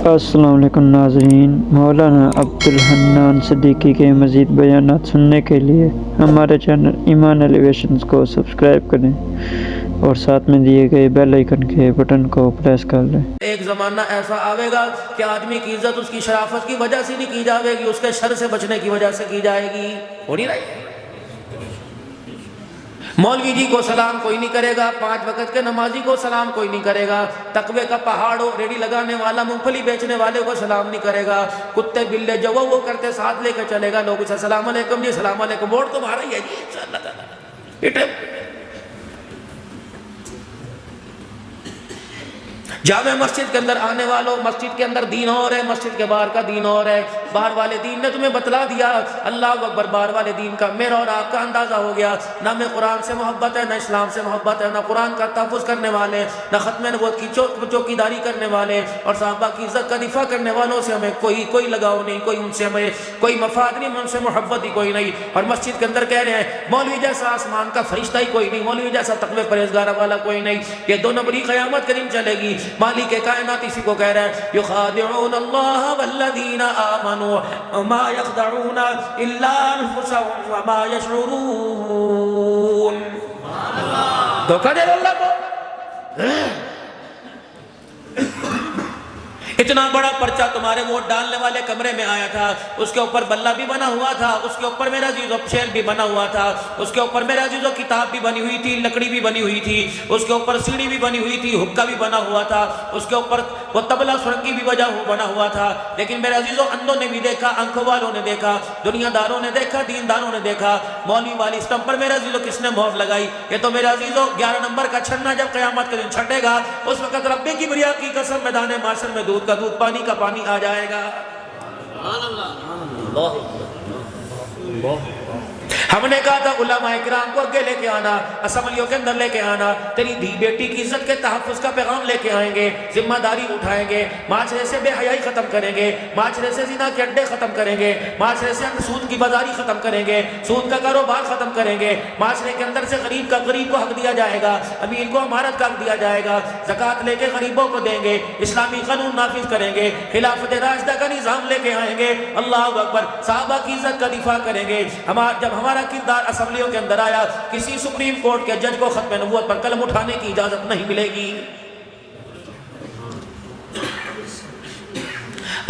السلام علیکم ناظرین، مولانا عبدالحنان صدیقی کے مزید بیانات سننے کے لیے ہمارے چینل ایمان ایلیویشنز کو سبسکرائب کریں اور ساتھ میں دیے گئے بیل آئیکن کے بٹن کو پریس کر لیں۔ ایک زمانہ ایسا آئے گا کہ آدمی کی عزت اس کی شرافت کی وجہ سے نہیں کی جائے گی، اس کے شر سے بچنے کی وجہ سے کی جائے گی۔ ہو نہیں رہی؟ مولوی جی کو سلام کوئی نہیں کرے گا، 5 وقت کے نمازی کو سلام کوئی نہیں کرے گا، تقوی کا پہاڑ ہو، ریڑی لگانے والا مونگ پھلی بیچنے والے کو سلام نہیں کرے گا، کتے بلے جو وہ کرتے ساتھ لے کے چلے گا، لوگ اسے السلام علیکم جی السلام علیکم، ووٹ تمہارا ہی ہے جی انشاءاللہ تعالی۔ جامع مسجد کے اندر آنے والوں، مسجد کے اندر دین اور ہے، مسجد کے باہر کا دین اور ہے۔ باہر والے دین نے تمہیں بتلا دیا، اللہ اکبر، باہر والے دین کا میرا اور آپ کا اندازہ ہو گیا، نہ ہمیں قرآن سے محبت ہے، نہ اسلام سے محبت ہے، نہ قرآن کا تحفظ کرنے والے، نہ ختم نبوت کی چوکیداری کرنے والے اور صحابہ کی عزت کا دفاع کرنے والوں سے ہمیں کوئی لگاؤ نہیں، کوئی ان سے ہمیں کوئی مفاد نہیں، ان سے محبت ہی کوئی نہیں۔ اور مسجد کے اندر کہہ رہے ہیں مولوی جیسا آسمان کا فرشتہ ہی کوئی نہیں، مولوی جیسا تقوی پرہیزگار والا کوئی نہیں۔ یہ 2 نمبری قیامت کے دن چلے گی۔ مالک کائنات اسی کو کہہ رہا ہے، یخادعون اللہ والذین آمنوا وما یخدعون الا انفسهم وما یشعرون۔ دھوکہ دے اللہ کو۔ اتنا بڑا پرچہ تمہارے ووٹ ڈالنے والے کمرے میں آیا تھا، اس کے اوپر بلہ بھی بنا ہوا تھا، اس کے اوپر میرا عزیزو شیر بھی بنا ہوا تھا، اس کے اوپر میرا عزیزو کتاب بھی بنی ہوئی تھی، لکڑی بھی بنی ہوئی تھی، اس کے اوپر سیڑھی بھی بنی ہوئی تھی، حکا بھی بنا ہوا تھا، اس کے اوپر وہ تبلہ سرنگی بھی بنا ہوا تھا۔ لیکن میرے عزیزو اندھوں نے بھی دیکھا، آنکھوں والوں نے دیکھا، دنیا داروں نے دیکھا، دینداروں نے دیکھا، مولوی والی اسٹمپ پر میرے عزیزو کس نے مہر لگائی؟ یہ تو میرے عزیزو 11 نمبر کا چھنا جب قیامت کے دن چھٹے گا، اس وقت رب کی کبریا کی قسم میدان محشر میں دودھ کا دودھ پانی کا پانی آ جائے گا۔ ہم نے کہا تھا علماء کرام کو اگے لے کے آنا، اسمبلیوں کے اندر لے کے آنا، تیری دھی بیٹی کی عزت کے تحفظ کا پیغام لے کے آئیں گے، ذمہ داری اٹھائیں گے، معاشرے سے بے حیائی ختم کریں گے، معاشرے سے زنا کے اڈے ختم کریں گے، معاشرے سے سود کی بازاری ختم کریں گے، سود کا کاروبار ختم کریں گے، معاشرے کے اندر سے غریب کو حق دیا جائے گا، امیر کو امارت کا حق دیا جائے گا، زکوٰۃ لے کے غریبوں کو دیں گے، اسلامی قانون نافذ کریں گے، خلافت راشدہ کا نظام لے کے آئیں گے، اللہ اکبر، صحابہ کی عزت کا دفاع کریں گے۔ جب ہمارا کردار اسمبلیوں کے اندر آیا، کسی سپریم کورٹ کے جج کو ختم نبوت پر قلم اٹھانے کی اجازت نہیں ملے گی۔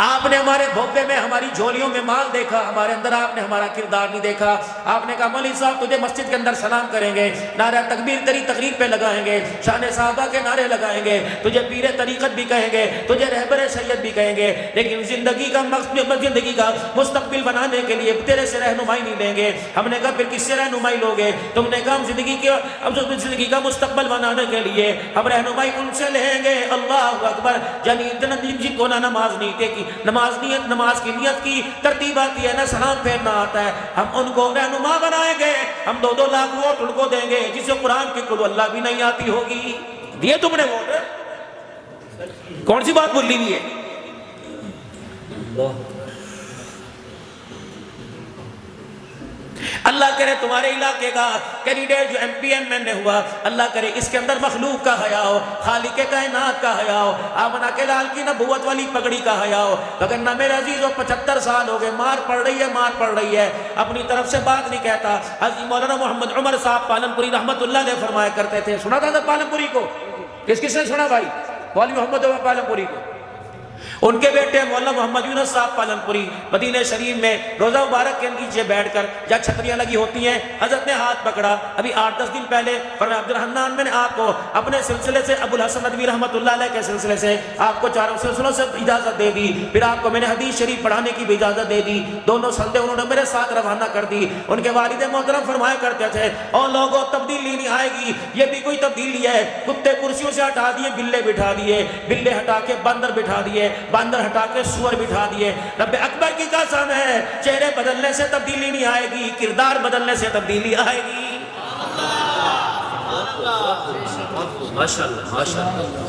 آپ نے ہمارے بھوپے میں، ہماری جھولیوں میں مال دیکھا، ہمارے اندر آپ نے ہمارا کردار نہیں دیکھا۔ آپ نے کہا مولوی صاحب تجھے مسجد کے اندر سلام کریں گے، نعرہ تکبیر تیری تقریر پہ لگائیں گے، شان صحابہ کے نعرے لگائیں گے، تجھے پیر طریقت بھی کہیں گے، تجھے رہبر شریعت بھی کہیں گے، لیکن زندگی کا مستقبل بنانے کے لیے تیرے سے رہنمائی نہیں لیں گے۔ ہم نے کہا پھر کس سے رہنمائی لوگے؟ تم نے کہا ہم زندگی کا مستقبل بنانے کے لیے ہم رہنمائی ان سے لیں گے۔ اللہ اکبر، جن کو نہ نماز نہیں کی، نماز کی نیت کی ترتیب آتی ہے، نہ سلام پھیرنا آتا ہے، ہم ان کو رہنما بنائیں گے، ہم 2 لاکھ ووٹ ان کو دیں گے جسے قرآن کی قل اللہ بھی نہیں آتی ہوگی۔ دیے تم نے ووٹ؟ کون سی بات بولی ہوئی ہے؟ اللہ کرے تمہارے علاقے کا کینڈیڈیٹ جو ایم پی ایم این اے ہوا، اللہ کرے اس کے اندر مخلوق کا حیا ہو، خالق کائنات کا حیا ہو، آمنہ کے لال کی نبوت والی پگڑی کا حیا ہو۔ اگر نہ میرے عزیزو 75 سال ہو گئے، مار پڑ رہی ہے، اپنی طرف سے بات نہیں کہتا۔ حضرت مولانا محمد عمر صاحب پالن پوری رحمت اللہ علیہ فرمایا کرتے تھے، سنا تھا پالن پوری کو؟ کس نے سنا بھائی؟ مولوی محمد عمر پالن پوری کو۔ ان کے بیٹے مولانا محمد یونس صاحب پالن پوری مدینہ شریف میں روزہ مبارک کے نیچے بیٹھ کر جہاں چھتریاں لگی ہوتی ہیں، حضرت نے ہاتھ پکڑا، ابھی 8-10 دن پہلے فرمایا عبدالحنان میں نے آپ کو اپنے سلسلے سے، ابو الحسن ندوی رحمت اللہ علیہ کے سلسلے سے آپ کو 4 سلسلوں سے اجازت دے دی، پھر آپ کو میں نے حدیث شریف پڑھانے کی بھی اجازت دے دی، 2 سندے انہوں نے میرے ساتھ روانہ کر دی۔ ان کے والد محترم فرمایا کرتے تھے اور لوگوں تبدیلی نہیں آئے گی، یہ بھی کوئی تبدیلی ہے، کتے کرسیوں سے ہٹا دیے، بلے بٹھا دیے، بلے ہٹا کے بندر بٹھا دیے، باندر ہٹا کے سور بٹھا دیے۔ رب اکبر کی قسم ہے، چہرے بدلنے سے تبدیلی نہیں آئے گی، کردار بدلنے سے تبدیلی آئے گی۔ ماشاءاللہ ماشاءاللہ۔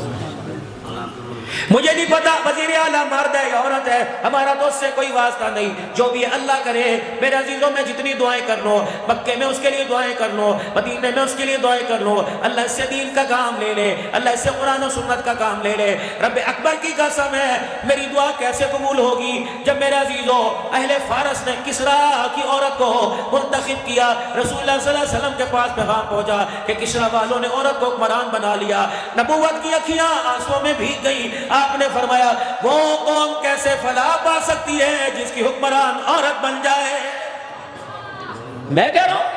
مجھے نہیں پتا وزیر اعلیٰ مرد ہے یا عورت ہے، ہمارا تو اس سے کوئی واسطہ نہیں، جو بھی اللہ کرے۔ میرے عزیزوں میں جتنی دعائیں کر لو، مکے میں اس کے لیے دعائیں کر لو، مدینے میں اس کے لیے دعائیں کر لو، اللہ اس سے دین کا کام لے لے، اللہ اس سے قرآن و سنت کا کام لے لے۔ رب اکبر کی قسم ہے، میری دعا کیسے قبول ہوگی جب میرے عزیزوں اہل فارس نے کسرا کی عورت کو منتخب کیا۔ رسول اللہ صلی اللہ علیہ وسلم کے پاس پیغام پہنچا کہ کسرا والوں نے عورت کو حکمران بنا لیا۔ نبوت کی اکھیاں آنسوں میں بھیگ گئی۔ آپ نے فرمایا وہ قوم کیسے فلاح پا سکتی ہے جس کی حکمران عورت بن جائے۔ میں کہہ رہا ہوں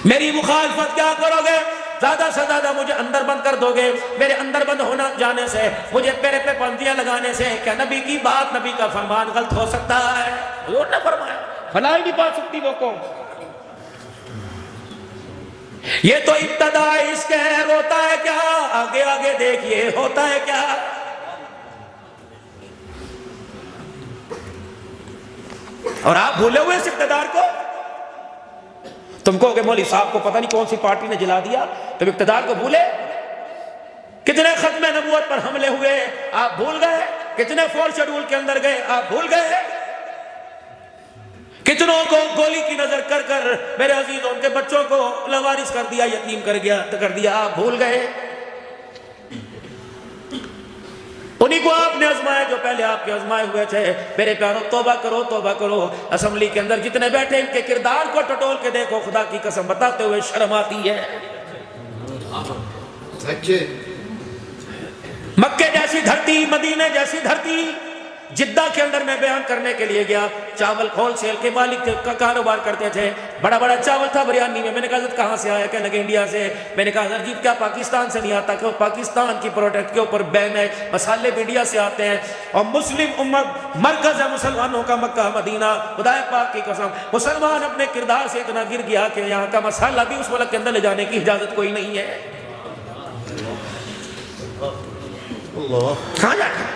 میری مخالفت کیا کرو گے؟ زیادہ سے زیادہ مجھے اندر بند کر دو گے۔ میرے اندر بند ہونا جانے سے، مجھے پیرے پہ پابندیاں لگانے سے کیا نبی کی بات، نبی کا فرمان غلط ہو سکتا ہے؟ حضور نے فرمایا فلاح ہی نہیں پا سکتی وہ قوم۔ یہ تو ابتدا عشق ہے، روتا ہے کیا؟ آگے آگے دیکھیے ہوتا ہے کیا۔ اور آپ بھولے ہوئے اس اقتدار کو؟ تم کہو کہ مولوی صاحب کو پتہ نہیں کون سی پارٹی نے جلا دیا، تم اقتدار کو بھولے؟ کتنے ختم نبوت پر حملے ہوئے آپ بھول گئے؟ کتنے فور شیڈول کے اندر گئے آپ بھول گئے؟ کتنوں کو گولی کی نظر کر کر میرے عزیزوں ان کے بچوں کو لاوارث کر دیا، یتیم کر دیا، آپ بھول گئے؟ انہی کو آپ نے آزمایا جو پہلے آپ کے آزمائے ہوئے تھے۔ میرے پیاروں توبہ کرو، توبہ کرو۔ اسمبلی کے اندر جتنے بیٹھے ان کے کردار کو ٹٹول کے دیکھو، خدا کی قسم بتاتے ہوئے شرم آتی ہے۔ مکے جیسی دھرتی، مدینے جیسی دھرتی، جدہ کے اندر میں بیان کرنے کے لیے گیا۔ چاول ہول سیل کے مالک کا کاروبار کرتے تھے، بڑا بڑا چاول تھا بریانی میں۔ میں نے کہا حضرت کہاں سے آیا؟ کہنے لگے انڈیا سے۔ میں نے کہا حضرت جی کیا پاکستان سے نہیں آتا؟ کہ پاکستان کی پروڈکٹ کے اوپر بین ہے، مسالے بھی انڈیا سے آتے ہیں، اور مسلم امت مرکز ہے مسلمانوں کا مکہ مدینہ۔ خدا پاک کی قسم مسلمان اپنے کردار سے اتنا گر گیا کہ یہاں کا مسالہ بھی اس ملک کے اندر لے جانے کی اجازت کوئی نہیں ہے۔ کہاں جائے؟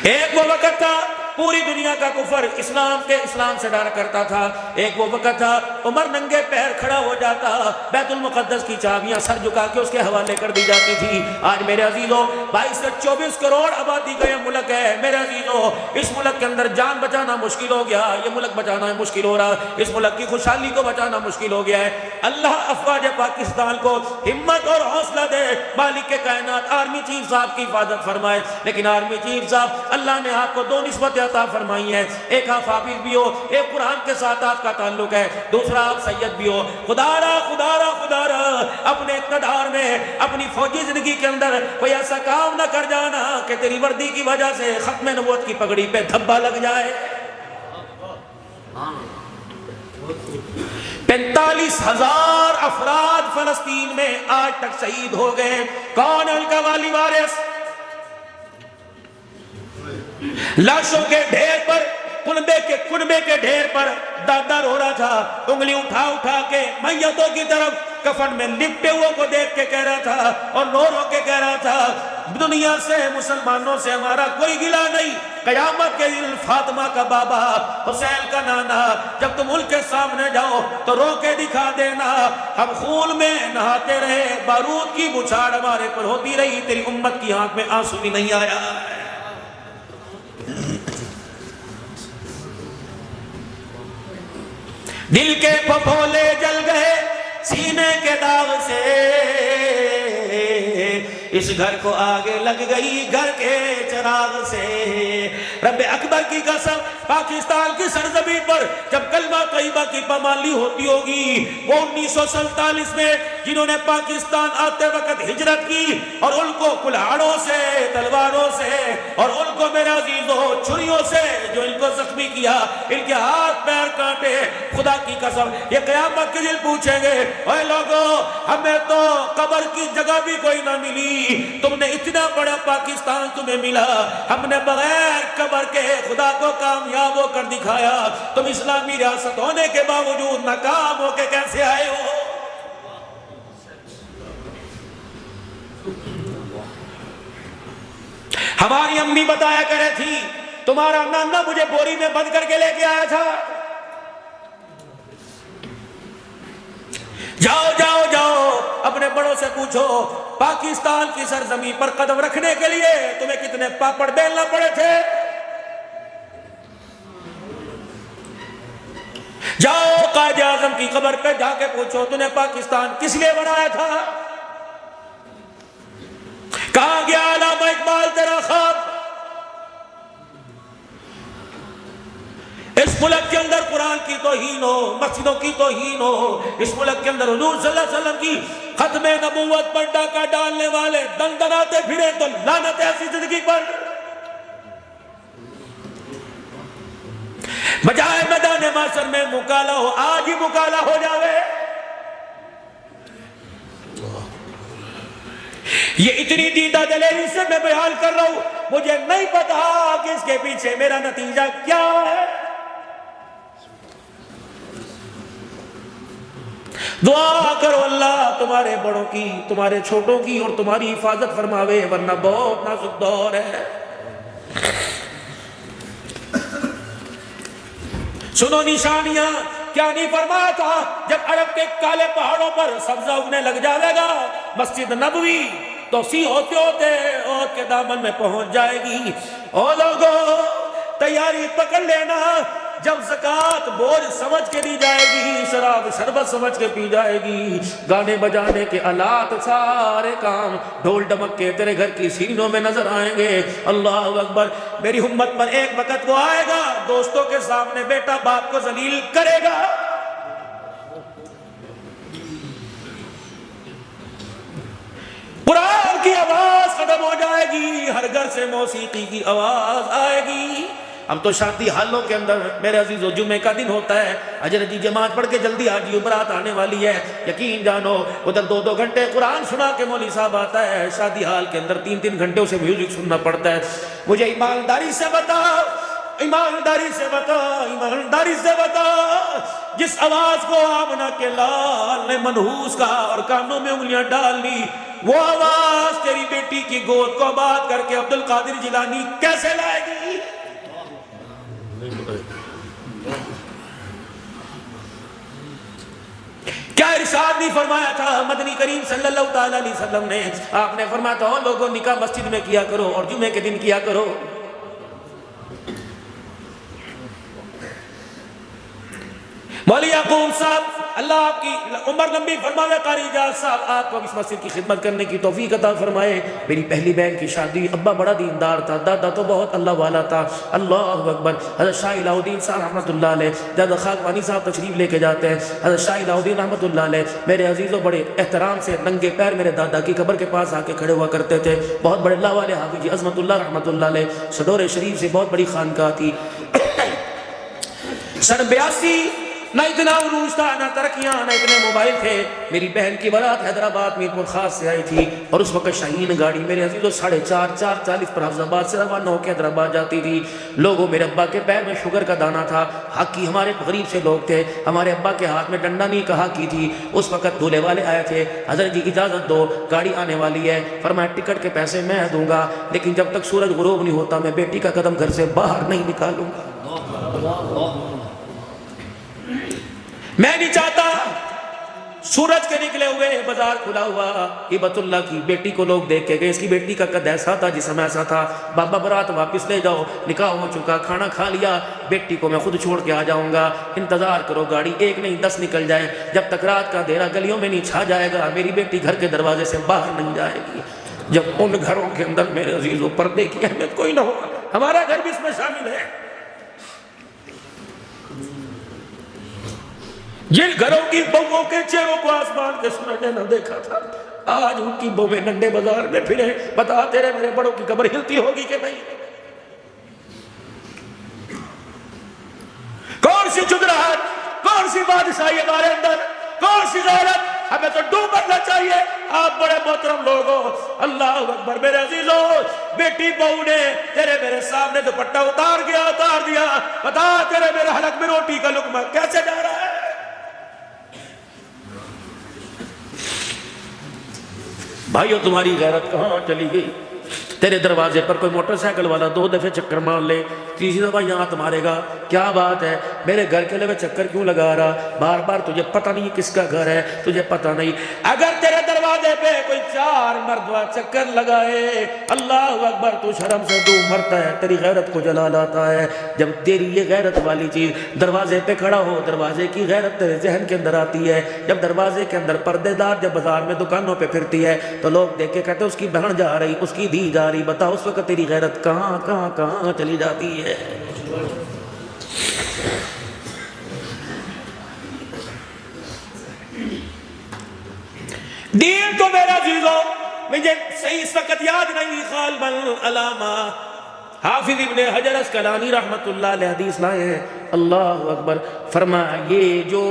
ایک وہ وقت تھا پوری دنیا کا کفر اسلام سے ڈرا کرتا تھا۔ ایک وہ وقت تھا عمر ننگے پیر کھڑا ہو جاتا، بیت المقدس کی چابیاں سر جھکا کے اس کے حوالے کر دی جاتی تھی۔ آج میرے عزیزوں 22 سے 24 کروڑ آبادی کا یہ ملک ہے۔ میرے عزیزوں اس ملک کے اندر جان بچانا مشکل ہو گیا، یہ ملک بچانا مشکل ہو رہا، اس ملک کی خوشحالی کو بچانا مشکل ہو گیا ہے۔ اللہ افواج پاکستان کو ہمت اور حوصلہ دے، مالک کائنات آرمی چیف صاحب کی حفاظت فرمائے۔ لیکن آرمی چیف صاحب اللہ نے آپ کو دو نسبت عطا فرمائی ہے، ایک آپ حافظ بھی ہو، ایک قرآن کے ساتھ آپ کا تعلق ہے، دوسرا آپ سید بھی ہو۔ خدا را اپنے اقتدار میں اپنی فوجی زندگی کے اندر کوئی ایسا کام نہ کر جانا کہ تیری وردی کی وجہ سے ختم نبوت کی پگڑی پہ دھبا لگ جائے۔ 45,000 افراد فلسطین میں آج تک شہید ہو گئے۔ کون ہے ان کا والی وارث؟ لاشوں کے ڈھیر پر، کنبے کے ڈھیر پر دادا رو رہا تھا، انگلی اٹھا کے میتوں کی طرف کفن میں لپٹے ہوئے کو دیکھ کے کہہ رہا تھا اور رو رو کے کہہ رہا تھا دنیا سے مسلمانوں سے ہمارا کوئی گلہ نہیں، قیامت کے دن فاطمہ کا بابا، حسین کا نانا، جب تم ملک کے سامنے جاؤ تو رو کے دکھا دینا، ہم خون میں نہاتے رہے، بارود کی بچھاڑ ہمارے پر ہوتی رہی، تیری امت کی آنکھ میں آنسو بھی نہیں آیا۔ دل کے پھپھولے جل گئے سینے کے داغ سے، اس گھر کو آگے لگ گئی گھر کے چراغ سے۔ رب اکبر کی قسم پاکستان کی سرزمین پر جب کلمہ طیبہ کی پامالی ہوتی ہوگی، وہ 1947 میں جنہوں نے پاکستان آتے وقت ہجرت کی اور ان کو کلاڑوں سے، تلواروں سے، اور ان کو میرے عزیزوں چھریوں سے جو ان کو زخمی کیا، ان کے ہاتھ پیر کاٹے، خدا کی قسم یہ قیامت کے دن پوچھیں گے اے لوگوں ہمیں تو قبر کی جگہ بھی کوئی نہ ملی، تم نے اتنا بڑا پاکستان تمہیں ملا، ہم نے بغیر قبر کے خدا کو کامیاب ہو کر دکھایا، تم اسلامی ریاست ہونے کے باوجود ناکام ہو کے کیسے آئے ہو؟ ہماری امی بتایا کرے تھی تمہارا نانا مجھے بوری میں بند کر کے لے کے آیا تھا، جاؤ پوچھو پاکستان کی سرزمین پر قدم رکھنے کے لیے تمہیں کتنے پاپڑ بیلنا پڑے تھے؟ جاؤ قائد اعظم کی قبر پہ جا کے پوچھو تمہیں پاکستان کس لیے بنایا تھا؟ کہاں گیا علامہ اقبال تیرا خواب؟ اس ملک کے اندر قرآن کی توہین ہو، مسجدوں کی توہین ہو، اس ملک کے اندر حضور صلی اللہ علیہ وسلم کی ختم نبوت پر ڈاکہ ڈالنے والے دندناتے پھرے تو لعنت ہے ایسی زندگی پر۔ بجائے میدان محشر میں مکالا ہو، آج ہی مکالا ہو جاوے۔ یہ اتنی دیدہ دلیری سے میں بیان کر رہا ہوں، مجھے نہیں پتا کہ اس کے پیچھے میرا نتیجہ کیا ہے۔ دعا کرو اللہ تمہارے بڑوں کی، تمہارے چھوٹوں کی اور تمہاری حفاظت فرماوے، ورنہ بہت نازک دور ہے۔ سنو نشانیاں، کیا نہیں فرمایا تھا جب عرب کے کالے پہاڑوں پر سبزہ اگنے لگ جائے گا، مسجد نبوی توسیع ہوتے ہوتے عہد کے دامن میں پہنچ جائے گی۔ او لوگو تیاری پکڑ لینا، جب زکوٰۃ بوجھ سمجھ کے دی جائے گی، شراب شربت سمجھ کے پی جائے گی، گانے بجانے کے آلات سارے کام ڈھول ڈمک کے تیرے گھر کی سینوں میں نظر آئیں گے۔ اللہ اکبر۔ میری امت پر ایک وقت وہ آئے گا دوستوں کے سامنے بیٹا باپ کو ذلیل کرے گا۔ قرآن کی آواز ختم ہو جائے گی، ہر گھر سے موسیقی کی آواز آئے گی۔ ہم تو شادی حالوں کے اندر میرے عزیزو جمعے کا دن ہوتا ہے، اجر کی جماعت پڑھ کے جلدی آجیو برات آنے والی ہے، یقین جانو ادھر 2 گھنٹے قرآن سنا کے مولوی صاحب آتا ہے، شادی حال کے اندر 3 گھنٹے اسے میوزک سننا پڑتا ہے۔ مجھے ایمانداری سے بتا، ایمانداری سے بتا، ایمانداری سے بتا، جس آواز کو آمنہ کے لال نے منحوس کہا اور کانوں میں انگلیاں ڈال لی، وہ آواز تیری بیٹی کی گود کو آباد کر کے عبدالقادر جیلانی کیسے لائے گی؟ کیا ارشاد نہیں فرمایا تھا مدنی کریم صلی اللہ تعالی علیہ وسلم نے؟ آپ نے فرمایا تھا لوگوں نکاح مسجد میں کیا کرو اور جمعے کے دن کیا کرو۔ مولی یعقوب صاحب اللہ آپ کی عمر لمبی فرماوے، قاری اجاز صاحب آپ کو اس مسجد کی خدمت کرنے کی توفیق عطا فرمائے۔ میری پہلی بہن کی شادی، ابا بڑا دیندار تھا، دادا تو بہت اللہ والا تھا۔ اللہ اکبر۔ حضرت شاہ الہ الدین صاحب رحمۃ اللہ علیہ، جب خاکوانی صاحب تشریف لے کے جاتے ہیں، حضرت شاہ الہ الدین رحمۃ اللہ علیہ میرے عزیزوں بڑے احترام سے ننگے پیر میرے دادا کی قبر کے پاس آ کے کھڑے ہوا کرتے تھے۔ بہت بڑے اللہ والے حافظ جی عظمت اللہ رحمۃ اللہ علیہ، صدور شریف سے بہت بڑی خانقاہ تھی۔ سن 82 نہ اتنا عروج تھا، نہ ترقیاں، نہ اتنے موبائل تھے۔ میری بہن کی بارات حیدرآباد میرپور خاص سے آئی تھی اور اس وقت شاہین گاڑی میرے عزیزوں 4:30 پر حفظ آباد سے روانہ ہو کے حیدرآباد جاتی تھی۔ لوگوں میرے ابا کے پیر میں شوگر کا دانہ تھا، حقی ہمارے غریب سے لوگ تھے، ہمارے ابا کے ہاتھ میں ڈنڈا نہیں کہا کی تھی۔ اس وقت دولے والے آئے تھے، حضرت جی اجازت دو گاڑی آنے والی ہے، فرمایا ٹکٹ کے پیسے میں دوں گا لیکن جب تک سورج غروب نہیں ہوتا میں بیٹی کا قدم گھر سے باہر نہیں نکالوں گا۔ میں نہیں چاہتا سورج کے نکلے ہوئے بازار کھلا ہوا ہبت اللہ کی بیٹی کو لوگ دیکھ کے گئے، اس کی بیٹی کا قد ایسا تھا جسم ایسا تھا، بابا برات واپس لے جاؤ، نکاح ہو چکا، کھانا کھا لیا، بیٹی کو میں خود چھوڑ کے آ جاؤں گا، انتظار کرو گاڑی 1 نہیں 10 نکل جائے، جب تک رات کا اندھیرا گلیوں میں نہیں چھا جائے گا میری بیٹی گھر کے دروازے سے باہر نہیں جائے گی۔ جب ان گھروں کے اندر میرے عزیزوں پردے کی اہمیت کوئی نہ ہو، ہمارا گھر بھی اس میں شامل ہے، جن گھروں کی بہووں کے چہروں کو آسمان کے سورج نے نہ دیکھا تھا، آج ان کی بہویں ننگے بازار میں پھرے، بتا تیرے میرے بڑوں کی قبر ہلتی ہوگی کہ نہیں؟ کون سی چدراہٹ، کون سی بادشاہی ہمارے اندر، کون سی غیرت؟ ہمیں تو ڈوب مرنا چاہیے۔ آپ بڑے محترم لوگ ہو، اللہ اکبر میرے عزیزو، بیٹی بہو نے تیرے میرے سامنے دوپٹہ اتار دیا، بتا تیرے میرے حلق میں روٹی کا لقمہ کیسے جا رہا ہے؟ بھائیو تمہاری غیرت کہاں چلی گئی؟ تیرے دروازے پر کوئی موٹر سائیکل والا 2 دفعے چکر مار لے، تیسری دفعہ یہاں تمہارے گا، کیا بات ہے میرے گھر کے لئے چکر کیوں لگا رہا؟ بار بار تجھے پتہ نہیں کس کا گھر ہے، تجھے پتہ نہیں۔ اگر تیرے دروازے پہ 4 مرتبہ چکر لگائے. اللہ اکبر. تو شرم سے دو مرتا ہے, تیری غیرت کو جلا لاتا ہے. جب تیری یہ غیرت والی چیز دروازے پہ کھڑا ہو, دروازے کی غیرت تیرے ذہن کے اندر آتی ہے. جب دروازے کے اندر پردے دار جب بازار میں دکانوں پہ پھرتی ہے تو لوگ دیکھ کے کہتے ہیں اس کی بہن جا رہی, اس کی دھی جا رہی. بتاؤ اس وقت تیری غیرت کہاں کہاں کہاں چلی جاتی ہے. دین تو میرا عزیزو مجھے صحیح اس وقت یاد نہیں, غالباً علامہ حافظ ابن حجر اسقلانی رحمت اللہ علیہ حدیث لائے ہیں. اللہ اکبر. فرمایا یہ جو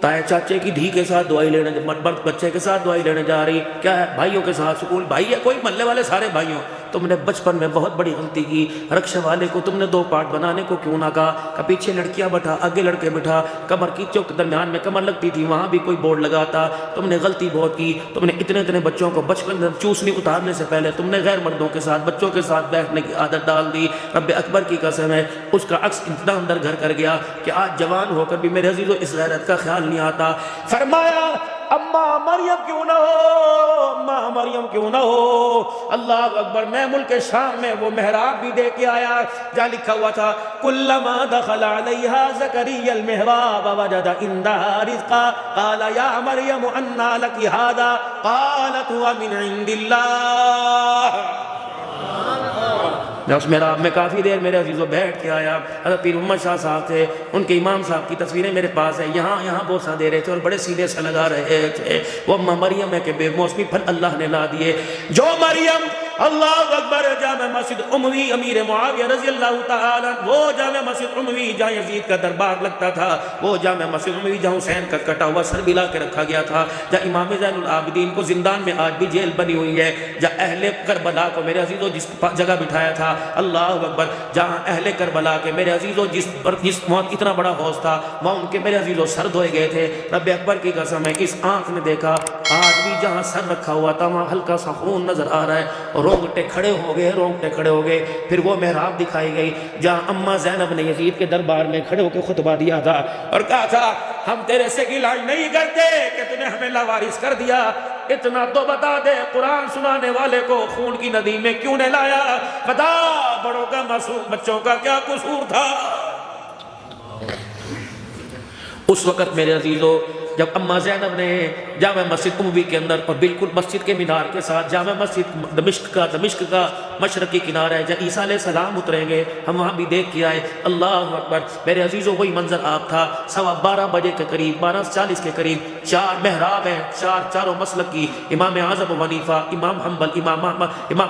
تائے چاچے کی دھی کے ساتھ دعائی لینے, مرد بچے کے ساتھ دعائی لینے جا رہی, کیا ہے بھائیوں کے ساتھ, سکول بھائی ہے, کوئی محلے والے سارے بھائیوں. تم نے بچپن میں بہت بڑی غلطی کی, رکشے والے کو تم نے 2 پارٹ بنانے کو کیوں نہ کہا, کہ پیچھے لڑکیاں بٹھا آگے لڑکے بٹھا, کمر کی چوک درمیان میں کمر لگتی تھی وہاں بھی کوئی بورڈ لگاتا. تم نے غلطی بہت کی. تم نے اتنے بچوں کو بچپن میں چوسنی اتارنے سے پہلے تم نے غیر مردوں کے ساتھ بچوں کے ساتھ بیٹھنے کی عادت ڈال دی. رب اکبر کی قسم ہے اس کا عکس اتنا اندر گھر کر گیا کہ آج جوان ہو کر بھی میرے عزیزو اس غیرت کا خیال نہیں آتا. فرمایا اماں مریم کیوں نہ ہو, اماں مریم کیوں نہ ہو. اللہ اکبر. میں ملک شام میں وہ محراب بھی دے کے آیا جہاں لکھا ہوا تھا کلما دخل علیہا زکریا المحراب وجد عندہا رزقا قال یا مریم انا لک ھذا قالت هو من عند اللہ. میں اس محراب میں کافی دیر میرے عزیزو بیٹھ کے آیا. حضرت پیر محمد شاہ صاحب تھے, ان کے امام صاحب کی تصویریں میرے پاس ہیں. یہاں بوسہ دے رہے تھے اور بڑے سیدھے سے لگا رہے تھے. وہ اماں مریم ہے کہ بے موسمی پھل اللہ نے لا دیے. جو مریم اللہ اکبر جامع مسجد اموی امیر معاویہ رضی اللہ تعالیٰ, وہ جامع مسجد اموی جہاں یزید کا دربار لگتا تھا, وہ جامع مسجد اموی جہاں حسین کا کٹا ہوا سر بھی لا کے رکھا گیا تھا, جہاں امام زین العابدین کو زندان میں آج بھی جیل بنی ہوئی ہے, جہاں اہل کربلا کو میرے عزیزو جس جگہ بٹھایا تھا, اللہ اکبر, جہاں اہل کربلا کے میرے عزیزو جس موت اتنا بڑا حوض تھا وہاں ان کے میرے عزیزو سر دھوئے گئے تھے. رب اکبر کی قسم ہے اس آنکھ نے دیکھا آج بھی جہاں سر رکھا ہوا تھا وہاں ہلکا سا خون نظر آ رہا ہے, اور رونگٹے کھڑے ہو گئے. پھر وہ محراب دکھائی گئی جہاں اماں زینب نے یزید کے دربار میں کھڑے ہو کے خطبہ دیا تھا اور کہا تھا ہم تیرے سے گلہ نہیں کرتے کہ تم نے ہمیں لاوارث کر دیا, اتنا تو بتا دے قرآن سنانے والے کو خون کی ندی میں کیوں نے لایا, بتا بڑوں کا معصوم بچوں کا کیا قصور تھا. اس وقت میرے عزیزو جب اماں زینب نے جامع مسجد اموی کے اندر اور بالکل مسجد کے مینار کے ساتھ جامع مسجد دمشق کا مشرقی کنارہ ہے جہاں عیسیٰ علیہ السلام اتریں گے, ہم وہاں بھی دیکھ کے آئے. اللہ اکبر. میرے عزیزو وہی منظر آپ تھا. 12:15 بجے کے قریب 12:40 کے قریب 4 محراب ہیں, چاروں مسلک کی, امام اعظم ابو حنیفہ, امام حنبل, امام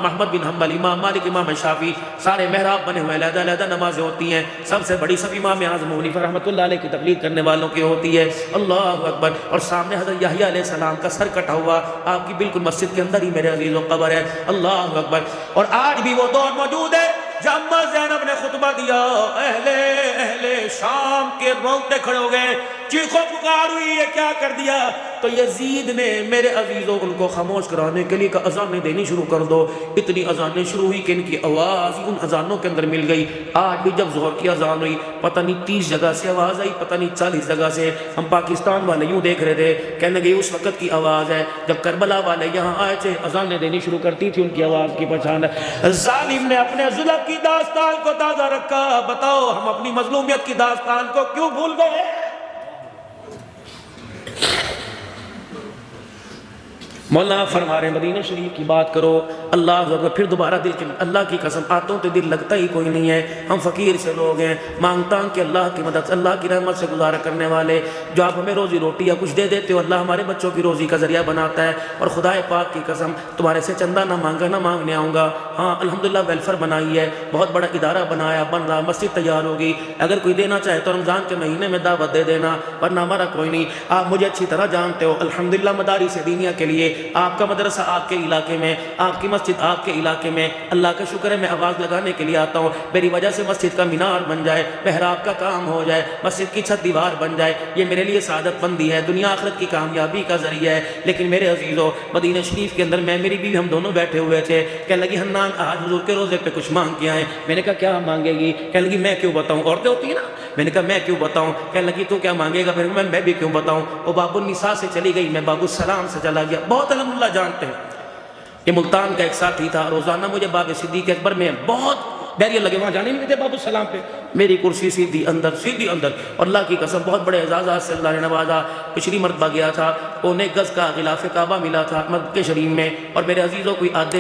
احمد بن حنبل, امام مالک, امام شافعی, سارے محراب بنے ہوئے, علیحدہ نمازیں ہوتی ہیں. سب سے بڑی سب امام اعظم ابو حنیفہ رحمۃ اللہ علیہ کی تقلید کرنے والوں کی ہوتی ہے. اللہ اکبر. اور سامنے حضرت یحییٰ علیہ السلام کا سر کٹا ہوا آپ کی بالکل مسجد کے اندر ہی میرے عزیزو قبر ہے. اللہ اکبر. اور آج بھی وہ دور موجود ہے جب اماں زینب نے خطبہ دیا, اہل شام کے رونگٹے کھڑے ہو گئے, چیخو پکار ہوئی, یہ کیا کر دیا. تو یزید نے میرے عزیزوں ان کو خاموش کرانے کے لیے اذانیں دینی شروع کر دو. اتنی اذانیں شروع ہوئی کہ ان کی آواز ان اذانوں کے اندر مل گئی. آج بھی جب ظہر کی اذان ہوئی پتہ نہیں 30 جگہ سے آواز آئی, پتہ نہیں 40 جگہ سے. ہم پاکستان والے یوں دیکھ رہے تھے, کہنے لگے اس وقت کی آواز ہے جب کربلا والے یہاں آئے تھے, اذانیں دینی شروع کرتی تھی, ان کی آواز کی پہچان ہے. ظالم نے اپنے ظلم کی داستان کو تازہ رکھا. بتاؤ ہم اپنی مظلومیت کی داستان کو کیوں بھول گئے. مولانا فرما رہے ہیں مدینہ شریف کی بات کرو, اللہ اکبر. پھر دوبارہ دل کے اللہ کی قسم آتوں تے دل لگتا ہی کوئی نہیں ہے. ہم فقیر سے لوگ ہیں, مانگتا ہوں کہ اللہ کی مدد, اللہ کی رحمت سے گزارا کرنے والے. جو آپ ہمیں روزی روٹی یا کچھ دے دیتے ہو, اللہ ہمارے بچوں کی روزی کا ذریعہ بناتا ہے. اور خدا پاک کی قسم تمہارے سے چندہ نہ مانگنے آؤں گا. ہاں الحمدللہ ویلفیئر بنائی ہے, بہت بڑا ادارہ بنایا, بن رہا, مسجد تیار ہوگی. اگر کوئی دینا چاہے تو رمضان کے مہینے میں دعوت دے دینا, ورنہ ہمارا کوئی نہیں. آپ مجھے اچھی طرح جانتے ہو الحمدللہ مدارس دینیہ کے لیے آپ کا مدرسہ آپ کے علاقے میں, آپ کی مسجد آپ کے علاقے میں, اللہ کا شکر ہے میں آواز لگانے کے لیے آتا ہوں. میری وجہ سے مسجد کا مینار بن جائے, محراب کا کام ہو جائے, مسجد کی چھت دیوار بن جائے, یہ میرے لیے سعادت بندی ہے, دنیا آخرت کی کامیابی کا ذریعہ ہے. لیکن میرے عزیزو مدینہ شریف کے اندر میں میری بیوی ہم دونوں بیٹھے ہوئے تھے, کہنے لگی حنان آج حضور کے روزے پہ کچھ مانگ کے آئے. میں نے کہا کیا مانگے گی؟ کہنے لگی میں کیوں بتاؤں, عورتیں ہوتی ہیں نا. میں نے کہا میں کیوں بتاؤں. کہنے لگی تو کیا مانگے گا؟ میں بھی کیوں بتاؤں. وہ باب النساء سے چلی گئی, میں باب السلام سے چلا گیا. بہت الحمدللہ جانتے ہیں یہ ملتان کا ایک ساتھی تھا، روزانہ مجھے باب صدیق اکبر میں بہت بیریئر لگے، وہاں جانے نہیں دیتے باب السلام پہ، میری کرسی سیدھی اندر اور اللہ کی قسم بہت بڑے اعزازات سے اللہ نے نوازا۔ پچھلی مرتبہ گیا تھا، 1.25 گز کا غلاف کعبہ ملا تھا مکہ شریف میں، اور میرے عزیزوں کوئی آدھے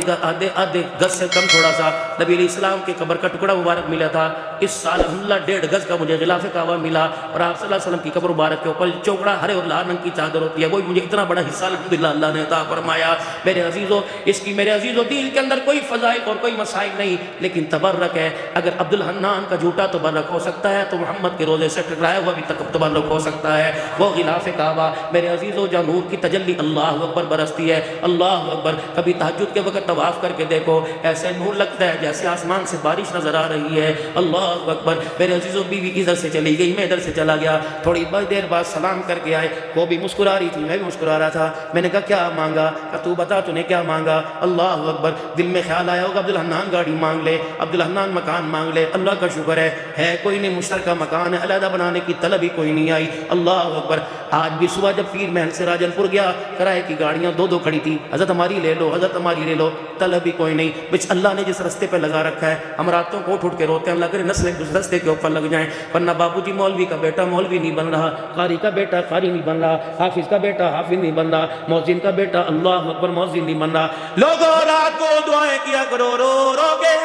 گز سے کم تھوڑا سا نبی علیہ السلام کے قبر کا ٹکڑا مبارک ملا تھا۔ اس سال الحمدللہ 1.5 گز کا مجھے غلاف کعبہ ملا، اور آپ صلی اللہ علیہ وسلم کی قبر مبارک کے اوپر چوکڑا ہرے اور لال رنگ کی چادر ہوتی ہے، وہی مجھے اتنا بڑا حصہ الحمدللہ اللہ نے عطا فرمایا۔ میرے عزیزوں میرے عزیزوں دین کے اندر کوئی فضائل اور کوئی مسائل نہیں، لیکن تبرک ہے۔ اگر عبدالحنان کا جھوٹا تبرک ہو سکتا ہے تو محمد کے روزے سے ٹکرایا ہوا بھی تبرک ہو سکتا ہے۔ وہ غلاف کعبہ میرے عزیزوں جہاں نور کی تجلی اللہ اکبر برستی ہے، اللہ اکبر۔ کبھی تہجد کے وقت طواف کر کے دیکھو، ایسے نور لگتا ہے جیسے آسمان سے بارش نظر آ رہی ہے، اللہ اکبر۔ میرے عزیزوں بیوی ادھر سے چلی گئی، میں ادھر سے چلا گیا، تھوڑی دیر بعد سلام کر کے آئے، وہ بھی مسکرا رہی تھی، میں بھی مسکرا رہا تھا۔ میں نے کہا کیا مانگا؟ کہ تو بتا تو نے کیا مانگا؟ اللہ اکبر۔ دل میں خیال آیا ہوگا عبدالحنان گاڑی مانگ لے، عبدالحنان مکان مانگ لے، اللہ کا شکر ہے کوئی نہیں، مشترکہ مکان ہے، علیحدہ بنانے کی طلب ہی کوئی نہیں آئی، اللہ اکبر۔ آج بھی صبح جب پیر محل سے راجن پور گیا، کرائے کی گاڑیاں 2 کھڑی تھی، حضرت ہماری لے لو، حضرت ہماری لے لو، طلب ہی کوئی نہیں۔ بچ اللہ نے جس رستے پہ لگا رکھا ہے، ہم راتوں کو اٹھ کے روتے ہیں، اللہ کرے نسلیں اس رستے کے اوپر لگ جائیں، ورنہ بابو جی مولوی کا بیٹا مولوی نہیں بن رہا، قاری کا بیٹا قاری نہیں بن رہا، حافظ کا بیٹا حافظ نہیں بن رہا، مؤذن کا بیٹا اللہ اکبر مؤذن نہیں بن رہا۔ لوگوں رات کو دعائیں کیا کرو، رو رو کے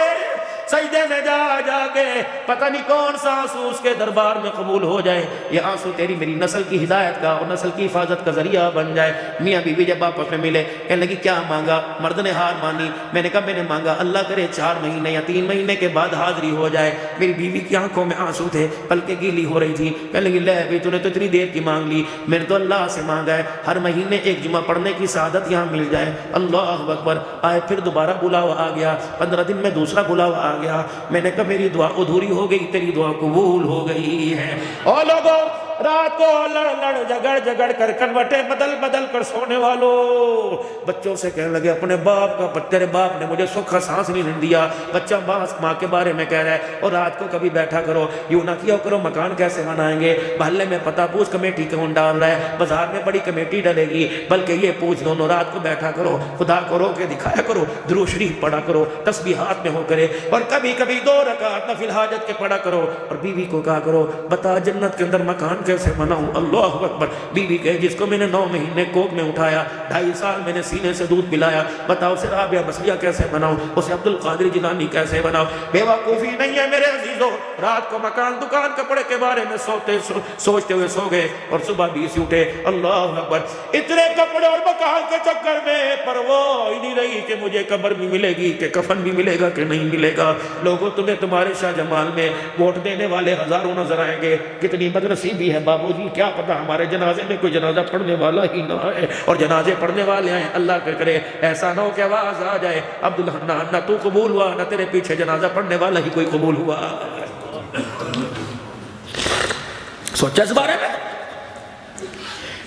سجدے میں جا کے، پتہ نہیں کون سا آنسو اس کے دربار میں قبول ہو جائے، یہ آنسو تیری میری نسل کی ہدایت کا اور نسل کی حفاظت کا ذریعہ بن جائے۔ میاں بیوی جب آپس میں ملے، کہنے لگی کیا مانگا؟ مرد نے ہار مانی، میں نے کہا میں نے مانگا اللہ کرے 4 مہینے یا 3 مہینے کے بعد حاضری ہو جائے۔ میری بیوی کی آنکھوں میں آنسو تھے، پلکیں گیلی ہو رہی تھی، کہنے لگی لے بھائی تو نے تو اتنی دیر کی مانگ لی، میں نے تو اللہ سے مانگا ہے ہر مہینے 1 جمعہ پڑھنے کی سعادت یہاں مل جائے، اللہ اکبر۔ آئے پھر دوبارہ بلاوا آ گیا، 15 دن میں دوسرا بلاوا آ گیا، میں نے کہا میری دعا ادھوری ہو گئی، تیری دعا قبول ہو گئی ہے۔ اور لوگوں رات کو لڑ جگڑ کر کنوٹیں بدل کر سونے والوں بچوں سے کہنے لگے اپنے باپ کا، تیرے باپ نے مجھے سکھ سانس نہیں دیا۔ بچہ ماں کے بارے میں کہہ رہا ہے، اور رات کو کبھی بیٹھا کرو، یوں نہ کیا کرو مکان کیسے بنائیں گے، محلے میں پتہ پوچھ کمیٹی کون ڈال رہا ہے، بازار میں بڑی کمیٹی ڈلے گی، بلکہ یہ پوچھ دونوں رات کو بیٹھا کرو، خدا کو رو کے دکھایا کرو، درود شریف پڑھا کرو، تسبیحات میں ہو کرے، اور کبھی 2 رکعت نفل حاجت کے پڑھا کرو، اور بیوی کو کہا کرو بتا جنت کے اندر مکان کیسے بناؤں، اللہ اکبر۔ بیوی کہے جس کو میں نے 9 مہینے کوکھ میں اٹھایا، 2.5 سال میں نے سینے سے دودھ پلایا، بتاؤ اسے رابعہ بصریہ کیسے بناؤں، اسے عبد القادر جیلانی کیسے بناؤں۔ بیوقوفی نہیں ہے میرے عزیزوں، رات کو مکان دکان کپڑے کے بارے میں سوچتے ہوئے سو گئے، اور صبح 20 اٹھے، اللہ اکبر۔ اتنے کپڑے اور مکان کے چکر میں پرواہ ہی نہیں رہی کہ مجھے قبر بھی ملے گی کہ کفن بھی ملے گا کہ نہیں ملے گا۔ لوگوں تمہیں تمہارے شاہ جمال میں ووٹ دینے والے ہزاروں نظر آئیں گے، کتنی بدنصیبی ہے بابو جی، کیا پتہ ہمارے جنازے میں کوئی جنازہ پڑھنے والا ہی نہ ہے، اور جنازے پڑھنے والے ہیں اللہ کے کرے ایسا نہ ہو کہ آواز آ جائے عبدالحنان نہ تو قبول ہوا نہ تیرے پیچھے جنازہ پڑھنے والا ہی کوئی قبول ہوا۔ سوچا اس بارے میں؟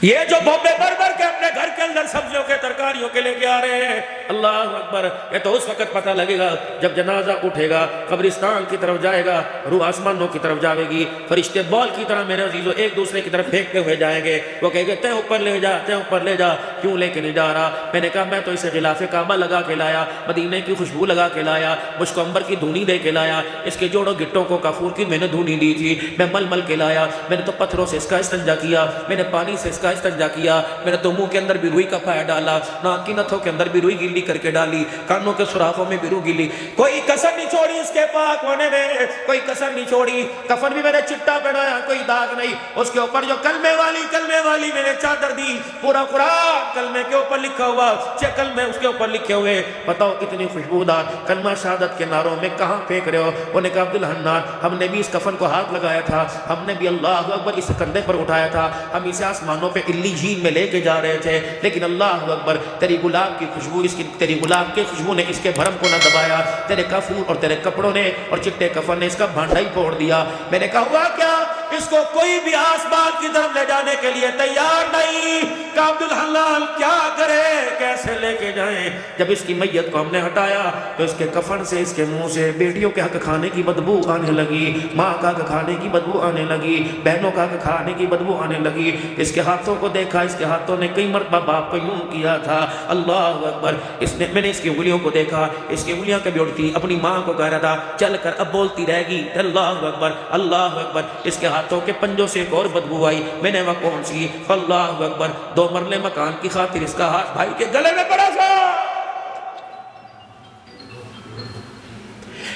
یہ جو بھوبے بھر کے اپنے گھر کے اندر سبزیوں کے ترکاریوں کے لے کے آ رہے ہیں، اللہ اکبر، یہ تو اس وقت پتہ لگے گا جب جنازہ اٹھے گا، قبرستان کی طرف جائے گا، روح آسمانوں کی طرف جاوے گی، فرشتے بال کی طرح میرے عزیزوں ایک دوسرے کی طرف پھینکتے ہوئے جائیں گے، وہ کہیں گے تے اوپر لے جا، تے اوپر لے جا، کیوں لے کے نہیں جا رہا؟ میں نے کہا میں تو اسے غلاف کعبہ لگا کے لایا، مدینے کی خوشبو لگا کے لایا، مشک عنبر کی دھونی دے کے لایا، اس کے جوڑوں گٹوں کو کافور کی میں نے دھونی دی تھی، میں مل کے لایا، میں نے تو پتھروں سے اس کا استنجا کیا، میں نے پانی سے اس کا استنجا کیا، میں نے تو منہ کے اندر بھی روئی کا پھایا ڈالا، ناک کی نتھوں کے اندر بھی روئی گیلی کر کے ڈالی، کانوں کے سوراخوں میں بھی روئی گیلی، کوئی کسر نہیں چھوڑی اس کے پاک ہونے میں، کوئی کسر نہیں چھوڑی۔ کفن بھی میں نے چٹا پہنایا، کوئی داغ نہیں، اس کے اوپر جو کلمے والی میں نے چادر دی، پورا قرآن کلمے کے اوپر لکھا ہوا، 6 کلمے اس کے اوپر لکھے ہوئے، بتاؤ اتنی خوشبودار کلمہ شہادت کے نعروں میں کہاں پھینک رہے ہو؟ انہوں نے کہا عبدالحنان ہم نے بھی اس کفن کو ہاتھ لگایا تھا، ہم نے بھی اللہ اکبر اس کندھے پر اٹھایا تھا، ہم اسے آسمانوں پہ علیین میں لے کے جا رہے تھے، لیکن اللہ اکبر تیری گلاب کی خوشبو تیری گلاب کی خوشبو نے اس کے بھرم کو نہ دبایا، تیرے کفور اور تیرے کپڑوں نے اور چٹے کفن نے اس کا بھانڈا ہی پھوڑ دیا۔ میں نے کہا ہوا کیا؟ اس کو کوئی بھی آسمان کی طرف لے جانے کے لیے تیار نہیں کہ عبدالحنان کیا کرے، کیسے لے کے جائیں۔ جب اس کی میت کو ہم نے ہٹایا تو اس کے کفن سے، اس کے منہ سے بیٹیوں کے حق کھانے کی بدبو آنے لگی، ماں کا حق کھانے کی بدبو آنے لگی، بہنوں کا حق کھانے کی بدبو آنے لگی۔ اس کے ہاتھوں کو دیکھا، اس کے ہاتھوں نے کئی مرتبہ باپ کو یوں کیا تھا، اللہ اکبر۔ میں نے اس کی انگلیوں کو دیکھا، اس کی انگلیاں کبھی اڑتی، اپنی ماں کو کہہ رہا تھا چل کر اب بولتی رہے گی، اللہ اکبر اللہ اکبر۔ اس کے ہاتھوں کے پنجوں سے ایک اور بدبو آئی، میں نے وہ کون سی، اللہ اکبر۔ 2 مرلے مکان کی خاطر اس کا ہاتھ بھائی کے گلے میں پڑا تھا۔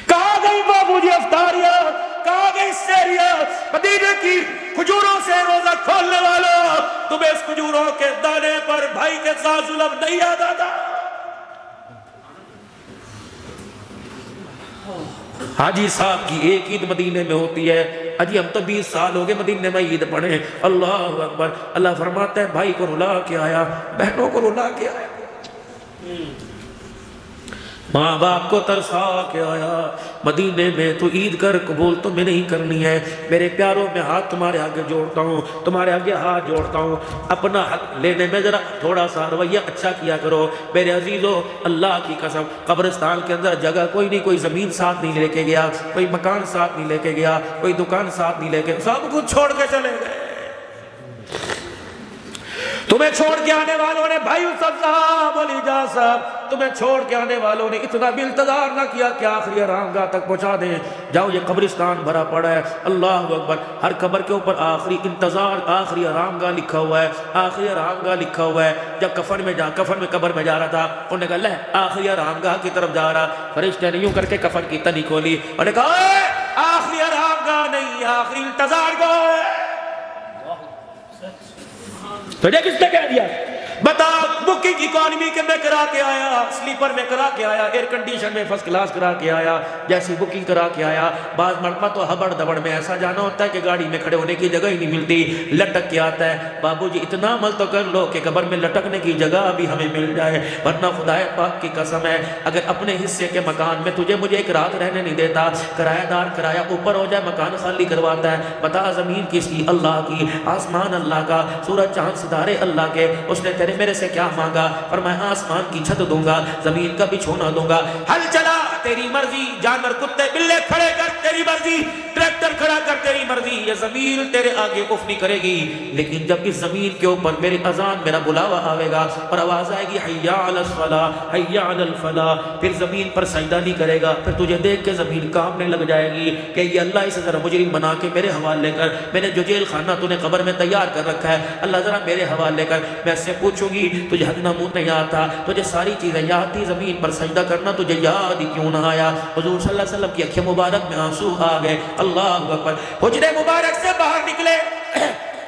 کہاں گئی بابو جی افطاریات، کہاں گئی سحریات، مدینے کی کھجوروں سے روزہ کھولنے والوں، تمہیں اس کھجوروں کے دانے پر بھائی کے ساتھ ظلم نہیں آتا تھا؟ حاجی صاحب کی ایک عید مدینے میں ہوتی ہے، اجی ہم تو 20 سال ہو گئے مدینے میں عید پڑھے، اللہ اکبر۔ اللہ فرماتا ہے بھائی کو رلا کے آیا، بہنوں کو رلا کے آیا، ماں باپ کو ترسا کے آیا مدینے میں، تو عید کر قبول تو میں نہیں کرنی ہے۔ میرے پیاروں میں ہاتھ تمہارے آگے جوڑتا ہوں، تمہارے آگے ہاتھ جوڑتا ہوں، اپنا حق لینے میں ذرا تھوڑا سا رویہ اچھا کیا کرو میرے عزیزو، اللہ کی قسم۔ قبرستان کے اندر جگہ کوئی نہیں، کوئی زمین ساتھ نہیں لے کے گیا، کوئی مکان ساتھ نہیں لے کے گیا، کوئی دکان ساتھ نہیں لے کے، سب کچھ چھوڑ کے چلے گئے۔ تمہیں چھوڑ کے آنے والوں نے، بھائی یوسف صاحب، علی جان صاحب، تمہیں چھوڑ کے آنے والوں نے اتنا بھی انتظار نہ کیا کہ آخری آرام گاہ تک پہنچا دیں، جاؤ یہ قبرستان بھرا پڑا ہے، اللہ اکبر۔ ہر قبر کے اوپر آخری انتظار، آخری آرام گاہ لکھا ہوا ہے، آخری آرام گاہ لکھا ہوا ہے۔ جب کفن میں قبر میں جا رہا تھا، انہوں نے کہا لے آخری آرام گاہ کی طرف جا رہا، فرشتے نے یوں کر کے کفن کی تنی کھولی اور نے کہا اے آخری آرام گاہ نہیں، آخری انتظار گاہ ہے۔ تجھے کس نے کہہ دیا؟ بتا، بکنگ اکانومی کے میں کرا کے آیا، سلیپر میں کرا کے آیا، ایئر کنڈیشن میں فرسٹ کلاس کرا کے آیا، جیسی بکنگ کرا کے آیا، بعض مرتبہ تو ہبڑ دبڑ میں ایسا جانا ہوتا ہے کہ گاڑی میں کھڑے ہونے کی جگہ ہی نہیں ملتی، لٹک کے آتا ہے۔ بابو جی اتنا عمل تو کر لو کہ قبر میں لٹکنے کی جگہ بھی ہمیں مل جائے، ورنہ خدا پاک کی قسم ہے اگر اپنے حصے کے مکان میں تجھے مجھے ایک رات رہنے نہیں دیتا، کرایہ دار کرایہ اوپر ہو جائے، مکان خالی کرواتا ہے، بتا زمین کس کی؟ اللہ کی، آسمان اللہ کا، سورج چاند ستارے اللہ کے، اس نے تیرے میرے سے کیا مانگا؟ فرمایا آسمان کی چھت دوں گا، زمین کا بچھونا دوں گا، ہل چلا تیری مرضی، جانور کتے بلے کھڑے کر تیری مرضی، ٹریکٹر کھڑا کر تیری مرضی، یہ زمین تیرے آگے اف نہیں کرے گی۔ لیکن جب اس زمین کے اوپر میری اذان، میرا بلاوا آئے گا اور آواز آئے گی حی علی الصلاۃ حی علی الفلاح، پھر زمین پر سجدہ نہیں کرے گا، پھر تجھے دیکھ کے زمین کانپنے لگ جائے گی کہ یہ اللہ اسے ذرا مجرم بنا کے میرے حوالے کر، میں نے جو جیل خانہ تو نے قبر میں تیار کر رکھا ہے اللہ ذرا میرے حوالے کر۔ میں اس سے پوچھوں گی تجھے حد نمود نہیں آتا، تجھے ساری چیزیں یاد تھی، زمین پر سجدہ کرنا تجھے یاد ہی کیوں نہ آیا؟ حضور صلی اللہ علیہ وسلم کی اکھیں مبارک میں آنسو آ گئے، اللہ اکبر۔ حجرے مبارک سے باہر نکلے،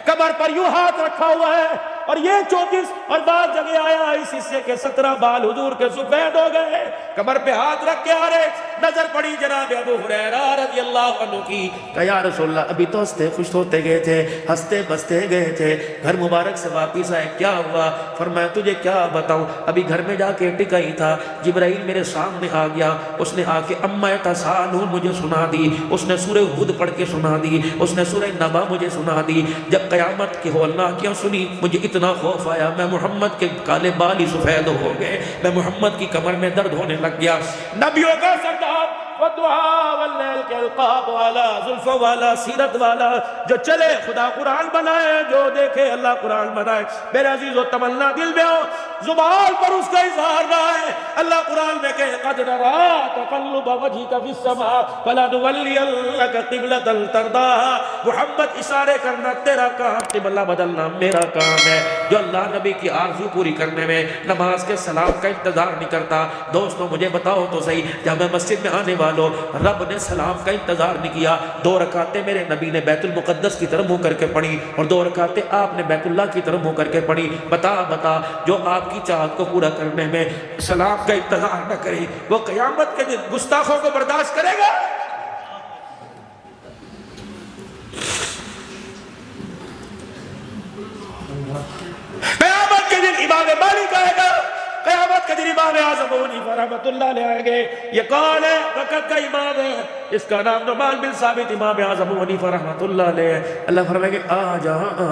قبر پر یوں ہاتھ رکھا ہوا ہے اور یہ 34 اور بعد جگہ آیا اس حصے کے 17 بال حضور کے سفید ہو گئے، قبر پہ ہاتھ رکھ کے آ رہے، نظر پڑی جناب ابو ہریرہ رضی اللہ عنہ کی کہ یا رسول اللہ ابھی تو ہنستے خوش ہوتے گئے تھے، ہنستے بستے گئے تھے، گھر مبارک سے واپس آئے، کیا ہوا؟ فرمایا تجھے کیا بتاؤں، ابھی گھر میں جا کے ٹکا ہی تھا، جبرائیل میرے سامنے آ گیا، اس نے آ کے اما یتساءلون مجھے سنا دی، اس نے سورہ ہود پڑھ کے سنا دی، اس نے سورہ نبا مجھے سنا دی۔ جب قیامت کی ہولناکیاں سنی مجھے اتنا خوف آیا، میں محمد کے کالے بال ہی سفید ہو گئے، میں محمد کی کمر میں درد ہونے لگ گیا۔ نبیوں کا سردار والدعاء واللیل کے القاب والا، زلف والا، سیرت والا، جو چلے خدا قرآن بنائے، جو دیکھے اللہ قرآن بنائے۔ میرے عزیز و تمنا دل میں ہو، زبان پر اس کا اظہار رہا ہے، اللہ قرآن میں کہے قد نرى تقلب وجهك في السماء فلنولينك قبلة ترضاها۔ محمد اشارے کرنا تیرا کام، قبلہ بدلنا میرا کام ہے۔ جو اللہ نبی کی آرزو پوری کرنے میں نماز کے سلام کا انتظار نہیں کرتا، دوستوں مجھے بتاؤ تو صحیح، جب میں مسجد میں آنے والوں رب نے سلام کا انتظار نہیں کیا، 2 رکعتیں میرے نبی نے بیت المقدس کی طرف منہ کر کے پڑھی اور 2 رکعتیں آپ نے بیت اللہ کی طرف منہ کر کے پڑھی۔ بتا جو آپ کی چاہت کو پورا کرنے میں سلام کا انتظار نہ کرے وہ قیامت کے دن گستاخوں کو برداشت کرے گا؟ قیامت کے دن امام مالک آئے گا، قیامت کے دن امام اعظم ابو حنیفہ رحمۃ اللہ علیہ آئیں گے، یہ کون ہے؟ وقت کا امام ہے، اس کا نام نعمان بن ثابت امام اعظم ابو حنیفہ رحمۃ اللہ علیہ. اللہ فرمائے کہ آ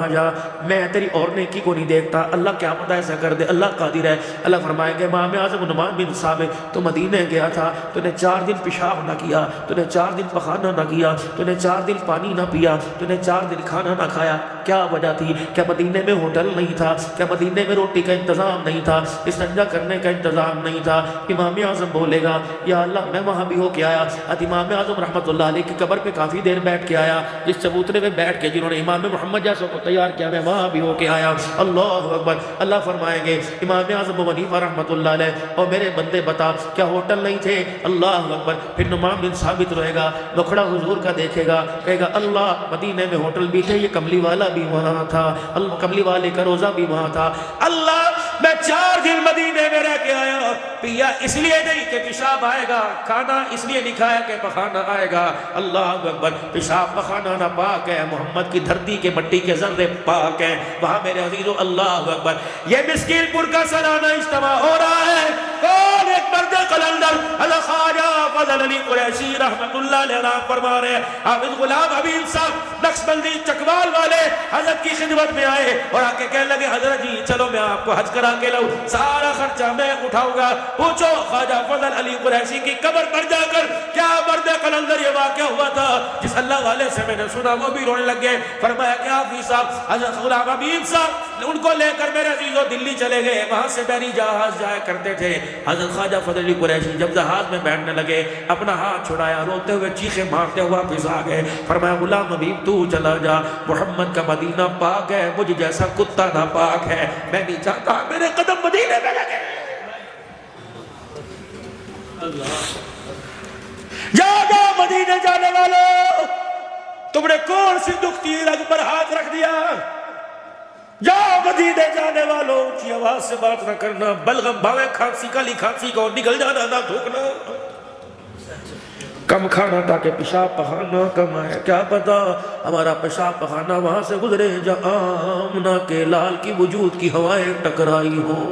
جا میں تیری اور نیکی کو نہیں دیکھتا. اللہ کیا پتہ ایسا کر دے, اللہ قادر ہے. اللہ فرمائے کہ امام اعظم نعمان بن ثابت تو مدینے گیا تھا, تو نے 4 دن پیشاب نہ کیا, تو نے 4 دن پخانہ نہ کیا, تو نے 4 دن پانی نہ پیا, تو نے 4 دن کھانا نہ کھایا. کیا وجہ تھی؟ کیا مدینے میں ہوٹل نہیں تھا؟ کیا مدینے میں روٹی کا انتظام نہیں تھا؟ استنجا کرنے کا انتظام نہیں تھا؟ امام اعظم بولے گا یا اللہ میں وہاں بھی ہو کے آیا. امام اعظم رحمۃ اللہ علیہ کی قبر پہ کافی دیر بیٹھ کے آیا, جس چبوترے میں بیٹھ کے جنہوں نے امام محمد جیسا کو تیار کیا میں وہاں بھی ہو کے آیا. اللہ اکبر. اللہ فرمائیں گے امام اعظم ابو حنیفہ رحمۃ اللہ علیہ اور میرے بندے بتا کیا ہوٹل نہیں تھے؟ اللہ اکبر. پھر نعمان بن ثابت رہے گا, نکھڑا حضور کا دیکھے گا, کہے گا اللہ مدینے میں ہوٹل بھی تھے, یہ کملی والا بھی وہاں تھا, کملی والے کا روزہ بھی وہاں تھا. اللہ میں 4 دن مدینے میں رہ کے آیا, پیا اس لیے نہیں کہ پیشاب آئے گا, کھانا اس لیے نہیں کھایا کہ پخانا آئے گا. اللہ اکبر. پیشاب پخانا نہ پاک ہے, محمد کی دھرتی کے مٹی کے ذرے پاک ہیں وہاں میرے عزیزو. اللہ اکبر. یہ مسکین پور کا سالانہ اجتماع ہو رہا ہے. کون ایک مرد قلندر الخواجہ فضل علی قریشی رحمت اللہ علیہ نام فرما رہے ہیں. حافظ غلام حبیب صاحب نقشبندی چکوال والے حضرت کی خدمت میں آئے اور آ کے کہنے لگے حضرت جی چلو میں آپ کو حج کرا کے لاؤں, سارا خرچہ میں اٹھاؤں گا. پوچھو خواجہ فضل علی قریشی کی قبر پر جا کر کیا مرد قلندر یہ واقعہ ہوا تھا جس اللہ والے سے میں نے سنا, وہ بھی رونے لگ گئے. فرمایا کہ حافظ صاحب حضرت غلام حبیب صاحب ان کو لے کر میرے عزیزو دلی چلے گئے, وہاں سے بحری جہاز جایا کرتے تھے. حضرت خواجہ فضل علی قریشی جب جہاز میں بیٹھنے لگے اپنا ہاتھ چھڑایا, روتے ہوئے چیخیں مارتے ہوا واپس آ گئے. فرمایا غلام حبیب تو چلا جا, محمد کا مدینہ پاک ہے, مجھ جیسا کتا نہ پاک ہے, میں نہیں چاہتا میرے قدم مدینے میں لگے. جاگا مدینے جانے والوں, تم نے کون سی دکھتی رگ پر ہاتھ رکھ دیا؟ جاؤ مدینے جانے والوں, اونچی آواز سے بات نہ کرنا, بلغم بھاوے کھانسی کالی کھانسی کو نگل جانا نہ تھوکنا, کم کھانا تاکہ پیشاب پخانا کم آئے. کیا پتا ہمارا پیشاب پخانا وہاں سے گزرے جہاں آمنہ کے لال کی وجود کی ہوائیں ٹکرائی ہوں.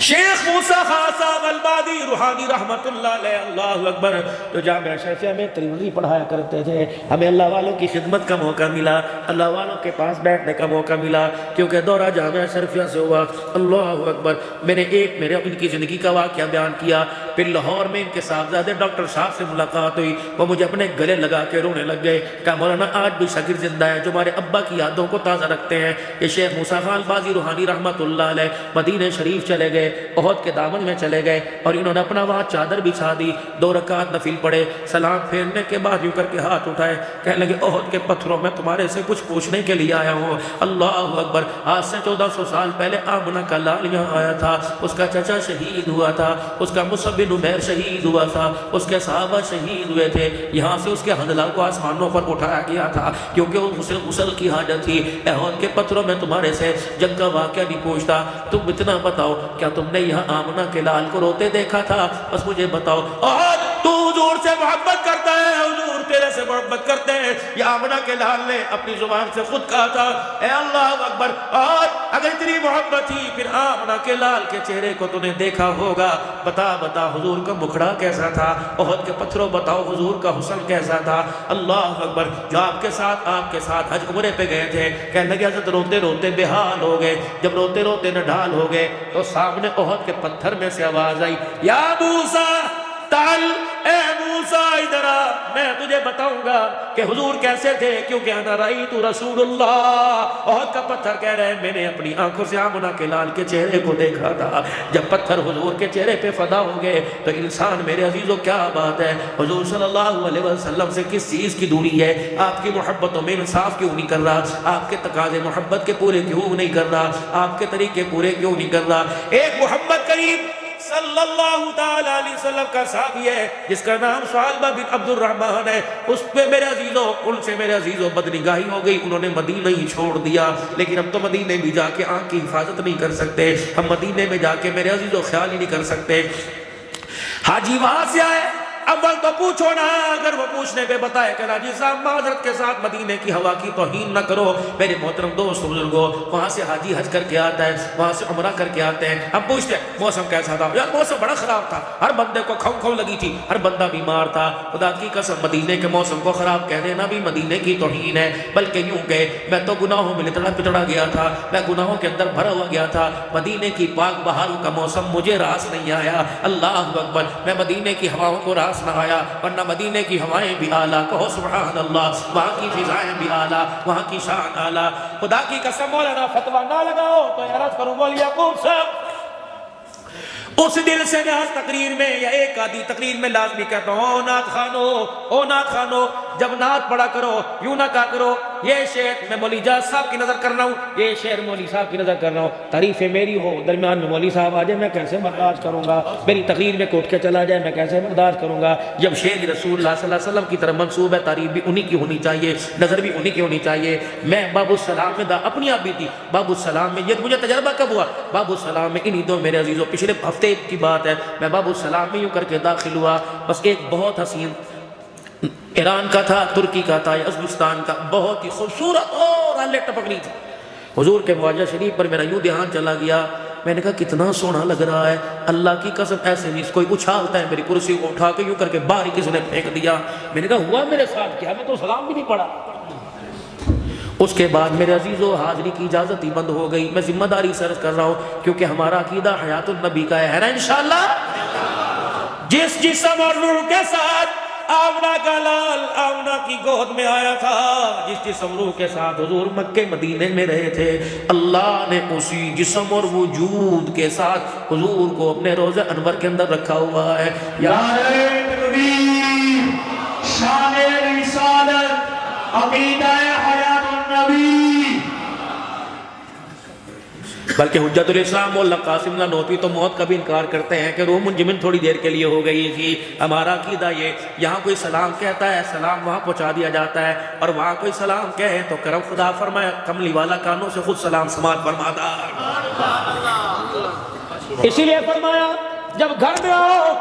شیخ موسیٰ خان صاحب البادی روحانی رحمت اللہ علیہ, اللہ اکبر, جو جامعہ اشرفیہ میں ترمذی پڑھایا کرتے تھے. ہمیں اللہ والوں کی خدمت کا موقع ملا, اللہ والوں کے پاس بیٹھنے کا موقع ملا, کیونکہ دورہ جامعہ اشرفیہ سے ہوا. اللہ اکبر. میں نے میرے ان کی زندگی کا واقعہ بیان کیا. پھر لاہور میں ان کے صاحبزادے ڈاکٹر صاحب سے ملاقات ہوئی, وہ مجھے اپنے گلے لگا کے رونے لگ گئے. کہا مولانا آج بھی شاگرد زندہ ہے جو ہمارے ابا کی یادوں کو تازہ رکھتے ہیں. یہ شیخ موسیٰ خان البادی روحانی رحمت اللہ علیہ مدینہ شریف چلے گئے, احد کے دامن میں چلے گئے اور انہوں نے اپنا وہاں چادر بچھا دی, 2 رکعت نفل پڑھے, سلام پھیرنے کے بعد یوں کر کے ہاتھ اٹھائے, کہنے لگے احد کے پتھروں میں تمہارے سے کچھ پوچھنے کے لیے آیا ہوں. اللہ اکبر. آج سے 1400 سال پہلے آمنہ کا لال یہاں آیا تھا, اس کا چچا شہید ہوا تھا, اس کا مصعب بن عمیر شہید ہوا تھا, اس کے صحابہ شہید ہوئے تھے. یہاں سے اس کے حنظلہ کو آسمانوں پر اٹھایا گیا تھا کیونکہ اسے غسل کی حاجت تھی. احد کے پتھروں میں تمہارے سے جنگ کا واقعہ نہیں پوچھتا, تم اتنا بتاؤ کیا تم نے یہاں آمنہ کے لال کو روتے دیکھا تھا؟ بس مجھے بتاؤ. احد تو حضور سے محبت کرتا ہے, حضور تیرے سے محبت کرتے ہیں. یہ آمنہ کے لال نے اپنی زبان سے خود کہا تھا اے اللہ اکبر, احد اگر اتنی محبت تھی پھر آمنہ کے لال کے چہرے کو تو نے دیکھا ہوگا, بتا حضور کا مکھڑا کیسا تھا, احد کے پتھروں بتاؤ حضور کا حسن کیسا تھا. اللہ اکبر. جو آپ کے ساتھ حج عمرے پہ گئے تھے, کہنے لگے حضرت روتے روتے بے حال ہو گئے. جب روتے روتے نڈال ہو گئے تو سامنے احد کے پتھر میں سے آواز آئی, یا موسیٰ تعال, اے موسیٰ ادھر آ, میں تجھے بتاؤں گا کہ حضور کیسے تھے, کیونکہ انا رأیت رسول اللہ. احد کا پتھر کہہ رہے ہیں میں نے اپنی آنکھوں سے آمنہ کے لال کے چہرے کو دیکھا تھا. جب پتھر حضور کے چہرے پہ فدا ہو گئے تو انسان میرے عزیزوں کیا بات ہے, حضور صلی اللہ علیہ وسلم سے کس چیز کی دوری ہے؟ آپ کی محبتوں میں انصاف کیوں نہیں کر رہا, آپ کے تقاضے محبت کے پورے کیوں نہیں کر رہا, آپ کے طریقے پورے کیوں نہیں کر رہا؟ ایک محمد کریم صلی اللہ تعالیٰ علیہ وسلم کا صحابی ہے جس کا نام ثعلبہ بن عبد الرحمن ہے, اس پہ میرے عزیزوں, ان سے میرے عزیزوں بدنگاہی ہو گئی, انہوں نے مدینہ ہی چھوڑ دیا. لیکن ہم تو مدینے بھی جا کے آنکھ کی حفاظت نہیں کر سکتے, ہم مدینے میں جا کے میرے عزیزوں خیال ہی نہیں کر سکتے. حاجی وہاں سے آئے, اول تو پوچھو نا، اگر وہ پوچھنے پہ بتائے کہ راجی صاحب معذرت کے ساتھ مدینے کی ہوا کی توہین نہ کرو، میرے محترم دوست بزرگوں، وہاں سے حاجی حج کر کے آتا ہے، وہاں سے عمرہ کر کے آتے ہیں، ہم پوچھتے ہیں موسم کیسا تھا؟ یار موسم بڑا خراب تھا، ہر بندے کو کھو لگی تھی، ہر بندہ بیمار تھا۔ خدا کی قسم مدینے کے موسم کو خراب کہہ دینا بھی مدینے کی توہین ہے، بلکہ یوں کہ میں تو گناہوں میں لتڑا پٹڑا گیا تھا، میں گناہوں کے اندر بھرا ہوا گیا تھا، مدینے کی پاک بہاروں کا موسم مجھے راس نہیں آیا۔ اللہ اکبر، میں مدینے کی ہواؤں کو راس نہ آیا، ورنہ مدینے کی ہوائیں بھی اعلیٰ، کہو سبحان اللہ، وہاں کی فضائیں بھی اعلیٰ، وہاں کی شان اعلیٰ۔ خدا کی قسم مولانا فتویٰ نہ لگاؤ تو عرض کروں مولوی یعقوب صاحب، اس دل سے میں ہر تقریر میں یا ایک آدھی تقریر میں لازمی کہتا ہوں، او نعت خانو، جب نعت پڑھا کرو یوں نہ کہا کرو یہ شعر میں مولوی جاز صاحب کی نظر کر رہا ہوں، یہ شعر مولوی صاحب کی نظر کر رہا ہوں، تعریفیں میری ہو، درمیان میں مولوی صاحب آ جائے میں کیسے برداشت کروں گا، میری تقریر میں کوٹ کے چلا جائے میں کیسے برداشت کروں گا۔ جب شعر رسول اللہ صلی اللہ علیہ وسلم کی طرف منسوب ہے، تعریف بھی انہی کی ہونی چاہیے، نظر بھی انہی کی ہونی چاہیے۔ میں باب السلام میں اپنی آپ بھی تھی، باب السلام میں یہ مجھے تجربہ کب ہوا؟ باب السلام میں انہی دو میرے عزیزوں پچھلے ہفتے کی بات ہے، میں باب السلام میں یوں کر کے داخل ہوا، بس ایک بہت حسین ایران کا تھا، ترکی کا تھا، یا ازبکستان کا، بہت ہی خوبصورت اور اللہ ٹپکنی تھی۔ حضور کے معجزہ شریف پر میرا یوں دھیان چلا گیا، میں نے کہا کتنا سونا لگ رہا ہے، اللہ کی قسم ایسے نہیں کوئی اچھالتا ہے، میری کرسی کو اٹھا کے یوں کر کے باہر کسی نے پھینک دیا۔ میں نے کہا ہوا میرے ساتھ کیا، میں تو سلام بھی نہیں پڑھا۔ اس کے بعد میرے عزیزو حاضری کی اجازت ہی بند ہو گئی۔ میں ذمہ داری سے عرض کر رہا ہوں کیونکہ ہمارا عقیدہ حیات النبی کا ہے نا انشاءاللہ۔ جس جسم اور روح کے ساتھ آمنہ کا لال آمنہ کی گود میں آیا تھا، جس جسم روح کے ساتھ حضور مکے مدینے میں رہے تھے، اللہ نے اسی جسم اور وجود کے ساتھ حضور کو اپنے روضہ انور کے اندر رکھا ہوا ہے۔ یا تکبیر، شان رسالت، عقیدہ حیات النبی۔ بلکہ حجت الاسلام مولا قاسم نانوتوی تو موت کا بھی انکار کرتے ہیں کہ روح منجمن تھوڑی دیر کے لیے ہو گئی تھی۔ ہمارا عقیدہ یہ، یہاں کوئی سلام کہتا ہے سلام وہاں پہنچا دیا جاتا ہے، اور وہاں کوئی سلام کہے تو کرم خدا فرمائے کملی والا کانوں سے خود سلام سماعت فرماتا ہے۔ اسی لیے فرمایا جب گھر میں آؤ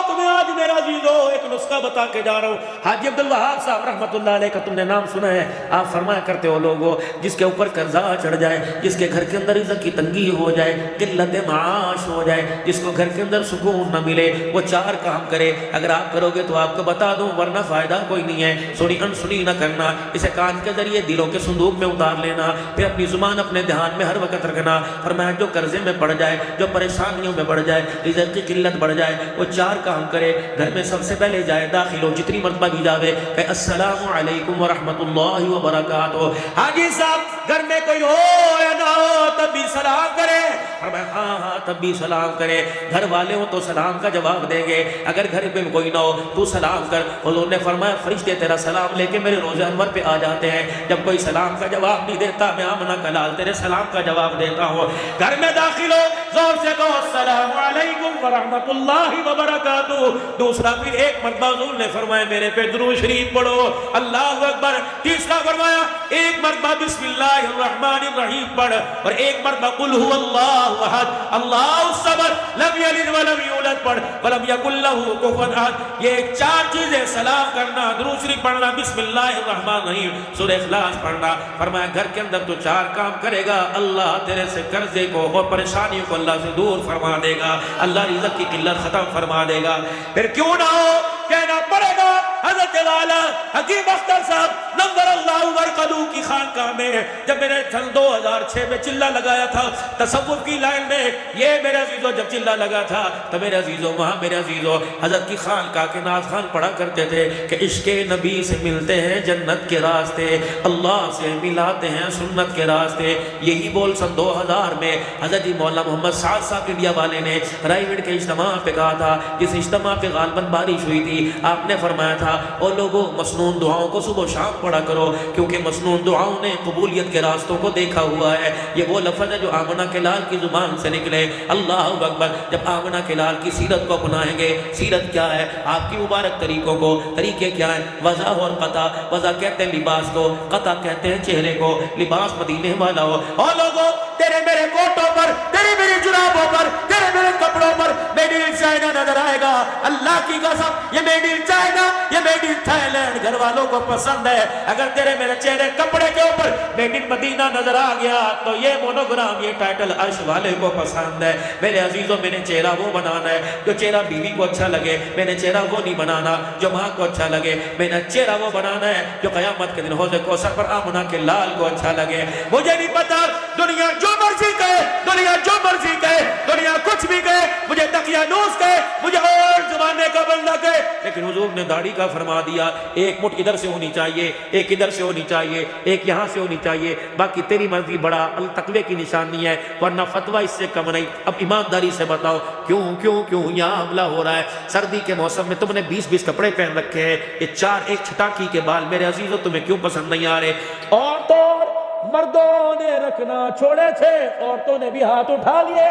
تمہیں آج میرا عزیزو ایک نسخہ بتا کے جا رہا ہوں۔ حاجی عبدالوہاب صاحب رحمت اللہ علیہ کا تم نے نام سنا ہے، آپ فرمایا کرتے ہو لوگوں جس کے اوپر قرضہ چڑھ جائے، جس کے گھر کے اندر رزق کی تنگی ہو جائے، قلت معاش ہو جائے، جس کو گھر کے اندر سکون نہ ملے، وہ چار کام کرے۔ اگر آپ کرو گے تو آپ کو بتا دوں، ورنہ فائدہ کوئی نہیں ہے۔ سنی انسنی نہ کرنا، اسے کان کے ذریعے دلوں کے صندوق میں اتار لینا، پھر اپنی زبان اپنے دھیان میں ہر وقت رکھنا۔ فرمایا جو قرضے میں پڑ جائے، جو پریشانیوں میں پڑ جائے، رزق کی قلت بڑھ جائے، وہ چار کام کرے۔ گھر میں سب سے پہلے جائے داخل ہو، جتنی مرتبہ بھی جاوے کہ السلام علیکم ورحمت اللہ وبرکاتہ۔ حاجی صاحب گھر میں کوئی ہو یا نہ ہو تب بھی سلام کرے۔ فرمایا ہاں تب بھی سلام کرے۔ گھر والے ہو تو سلام کا جواب دیں گے، اگر گھر میں کوئی نہ ہو تو سلام کر۔ حضور نے فرمایا فرشتے تیرا سلام لے کے میرے روزہ انور پہ آ جاتے ہیں، جب کوئی سلام کا جواب نہیں دیتا میں آمنہ کا لال تیرے سلام کا جواب دیتا ہوں۔ گھر میں داخل ہو زور سے کہو السلام علیکم ورحمت اللہ وبرکاتہ۔ دوسرا پھر ایک مرتبہ حضور نے فرمایا میرے پہ درود شریف پڑھو، اللہ اکبر۔ تیسرا فرمایا ایک مرتبہ بسم اللہ الرحمن الرحیم پڑھ، اور ایک مرتبہ قل هو اللہ احد اللہ الصمد لم یلد ولم یولد پڑھ ولم یکن لہ کفوا احد۔ یہ چار چیزیں سلام کرنا، درود شریف پڑھنا، بسم اللہ الرحمن الرحیم، سورہ اخلاص پڑھنا۔ فرمایا گھر کے اندر تو چار کام کرے گا، اللہ تیرے سے قرضے کو اور پریشانیوں کو اللہ سے دور فرما دے گا، اللہ رزق کی قلت ختم فرما دے گا۔ پھر کیوں نہ ہو کہنا پڑے گا حضرت والا حکیم اختر صاحب نور اللہ ورقدو کی خانقاہ میں جب میں نے سن 2006 میں چلہ لگایا تھا تصوف کی لائن میں، یہ میرے عزیزو جب چلہ لگا تھا تو میرے عزیزو وہاں میرے عزیزو حضرت کی خانقاہ کے ناز خان پڑھا کرتے تھے کہ عشق نبی سے ملتے ہیں جنت کے راستے، اللہ سے ملاتے ہیں سنت کے راستے۔ یہی بول سن 2000 میں حضرت جی مولانا محمد سعد صاحب انڈیا والے نے رائیوڈ کے اجتماع پہ کہا تھا، جس اجتماع پہ غالباً بارش ہوئی تھی۔ آپ نے فرمایا تھا اور لوگوں مسنون دعاؤں کو صبح و شام پڑھا کرو، کیونکہ مسنون دعاؤں نے قبولیت کے راستوں کو دیکھا ہوا ہے۔ یہ وہ لفظ ہے جو آمنہ کے لال کی زبان سے نکلے، اللہ اکبر۔ جب آمنہ کے لال کی سیرت کو اپنائیں گے، سیرت کیا ہے، آپ کی مبارک طریقوں کو، طریقے کیا ہیں، وضع اور قطع۔ وضع کہتے ہیں لباس کو، قطع کہتے ہیں چہرے کو، لباس مدینے والا ہو۔ اور لوگوں تیرے میرے کوٹوں پر، تیرے میری جرابوں پر، تیرے میرے کپڑوں پر میری شائنہ نظر آئے گا، اللہ کی قسم یہ میڈ ان چائنا یہ میڈ ان تھائی لینڈ گھر والوں کو پسند ہے. اگر تیرے میرے چہرے کپڑے کے اوپر میڈ ان مدینہ نظر آ گیا تو یہ مونوگرام یہ ٹائٹل عرش والے کو پسند ہے. میرے عزیزوں میں نے چہرہ وہ بنانا ہے جو چہرہ بیوی کو اچھا لگے. میں نے چہرہ وہ نہیں بنانا جو ماں کو اچھا لگے. میں نے چہرہ وہ بنانا ہے جو قیامت کے دن حوض کوثر پر آمنہ کے لال کو اچھا لگے. مجھے نہیں پتا دنیا جو مرضی کہے دنیا جو مرضی کہے دنیا کچھ بھی کہے مجھے دقیانوس کہے مجھے اور زمانے کا بندہ کہے لیکن حضور نے داڑھی کا فرما دیا ایک مٹھ ادھر سے ہونی چاہیے ایک ادھر سے ہونی چاہیے ایک یہاں سے ہونی چاہیے. باقی تیری مرضی بڑا التقوی کی نشانی ہے ورنہ فتویٰ اس سے کم نہیں. اب ایمانداری سے بتاؤ کیوں یہاں حملہ ہو رہا ہے؟ سردی کے موسم میں تم نے 20 کپڑے پہن رکھے ہیں. یہ 4 ایک چھٹاکی کے بال میرے عزیزوں تمہیں کیوں پسند نہیں آ رہے؟ عورتوں مردوں نے رکھنا چھوڑے تھے عورتوں نے بھی ہاتھ اٹھا لیے.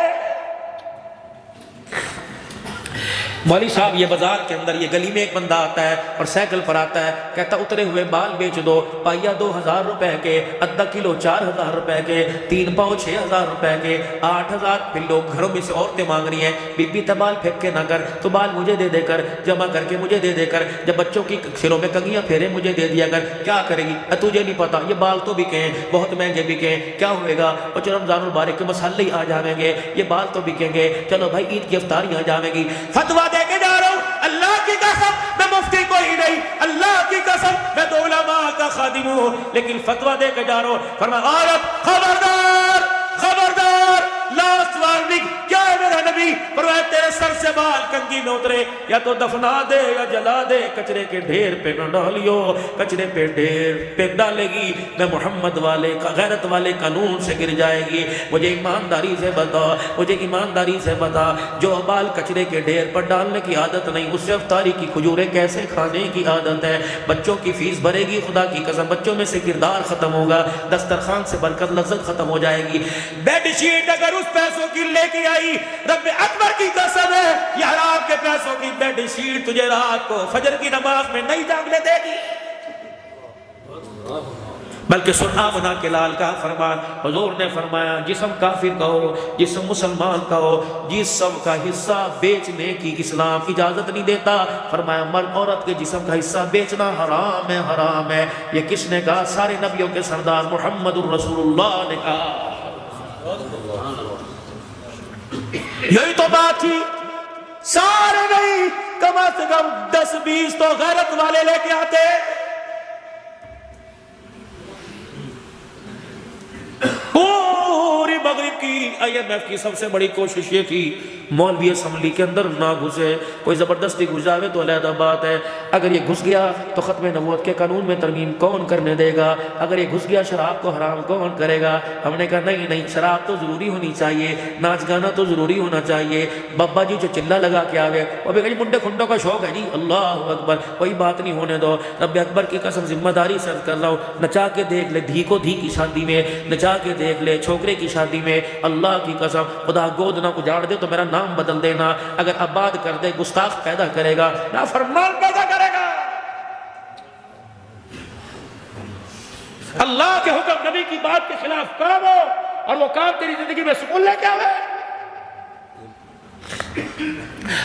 مولوی صاحب یہ بازار کے اندر یہ گلی میں ایک بندہ آتا ہے اور سائیکل پر آتا ہے کہتا اترے ہوئے بال بیچ دو پائیا 2000 روپے کے آدھا کلو 4000 روپے کے 3 پاؤ 6000 روپے کے 8000. پھر لوگ گھروں میں سے عورتیں مانگ رہی ہیں بی بی تو بال پھینک کے نہ کر تو بال مجھے دے کر جمع کر کے مجھے دے کر جب بچوں کی سروں میں کنگیاں پھیرے مجھے دے دیا کر. کیا کرے گی؟ تجھے نہیں پتا یہ بال تو بکے ہیں بہت مہنگے بکے ہیں. کیا ہوئے گا؟ وہ رمضان المبارک کے مسالے ہی آ جائیں گے یہ بال تو بکیں گے. چلو بھائی عید کی افطاریاں جائیں گی. فتویٰ دے کے جا رہا ہوں اللہ کی قسم میں مفتی کوئی نہیں اللہ کی قسم میں تو علماء کا خادم ہوں لیکن فتویٰ دے کے جا رہا ہوں. فرمایا عورت خبردار خبردار لاسٹ وارننگ. کیا ہے میرا نبی؟ فرمایا تیرے سر سے بال کنگھی نہ اترے یا تو دفنا دے یا جلا دے کچرے کے ڈھیر پہ نہ ڈالیو. کچرے پہ ڈھیر پہ ڈالے گی میں محمد والے کا غیرت والے قانون سے گر جائے گی. مجھے ایمانداری سے بتا مجھے ایمانداری سے بتا جو بال کچرے کے ڈھیر پر ڈالنے کی عادت نہیں اس سے افطاری کی کھجوریں کیسے کھانے کی عادت ہے؟ بچوں کی فیس بھرے گی خدا کی قسم بچوں میں سے کردار ختم ہوگا دسترخوان سے برکت لذت ختم ہو جائے گی. بیڈ شیٹ اگر اس پیسوں کی لے کے آئی رب اکبر کی قسم ہے یہ حرام کے پیسوں کی بیڈ شیٹ تجھے رات کو فجر کی نماز میں نہیں جاگنے دے گی. بلکہ سنا بنا کے لال کا فرمان حضور نے فرمایا جسم کافر کا ہو جسم مسلمان کا ہو جسم کا حصہ بیچنے کی اسلام اجازت نہیں دیتا. فرمایا مرد عورت کے جسم کا حصہ بیچنا حرام ہے حرام ہے. یہ کس نے کہا؟ سارے نبیوں کے سردار محمد الرسول اللہ نے کہا. یہی تو بات تھی سارے نہیں کم از کم 10-20 تو غیرت والے لے کے آتے. پوری مغرب کی IMF کی سب سے بڑی کوشش یہ تھی مولوی اسمبلی کے اندر نہ گھسے. کوئی زبردستی گھس جاوے تو علیحدہ بات ہے. اگر یہ گھس گیا تو ختم نبوت کے قانون میں ترمیم کون کرنے دے گا؟ اگر یہ گھس گیا شراب کو حرام کون کرے گا؟ ہم نے کہا نہیں شراب تو ضروری ہونی چاہیے ناچ گانا تو ضروری ہونا چاہیے. بابا جی جو چلہ لگا کے آگے وہ بھی کہیں منڈے کھنڈوں کا شوق ہے جی اللہ اکبر کوئی بات نہیں ہونے دو. رب اکبر کی قسم ذمہ داری سے کر رہا ہوں نچا کے دیکھ لے دھی کو دھی کی شادی میں نچا کے دیکھ لے چھوکرے کی شادی میں اللہ کی قسم خدا گود نہ اجاڑ دے تو میرا نام بدل دینا. اگر آباد کر دے گستاخ پیدا کرے گا نافرمان پیدا کرے گا. اللہ کے حکم نبی کی بات کے خلاف کام ہو اور وہ کام تیری زندگی میں سکون لے کے آئے.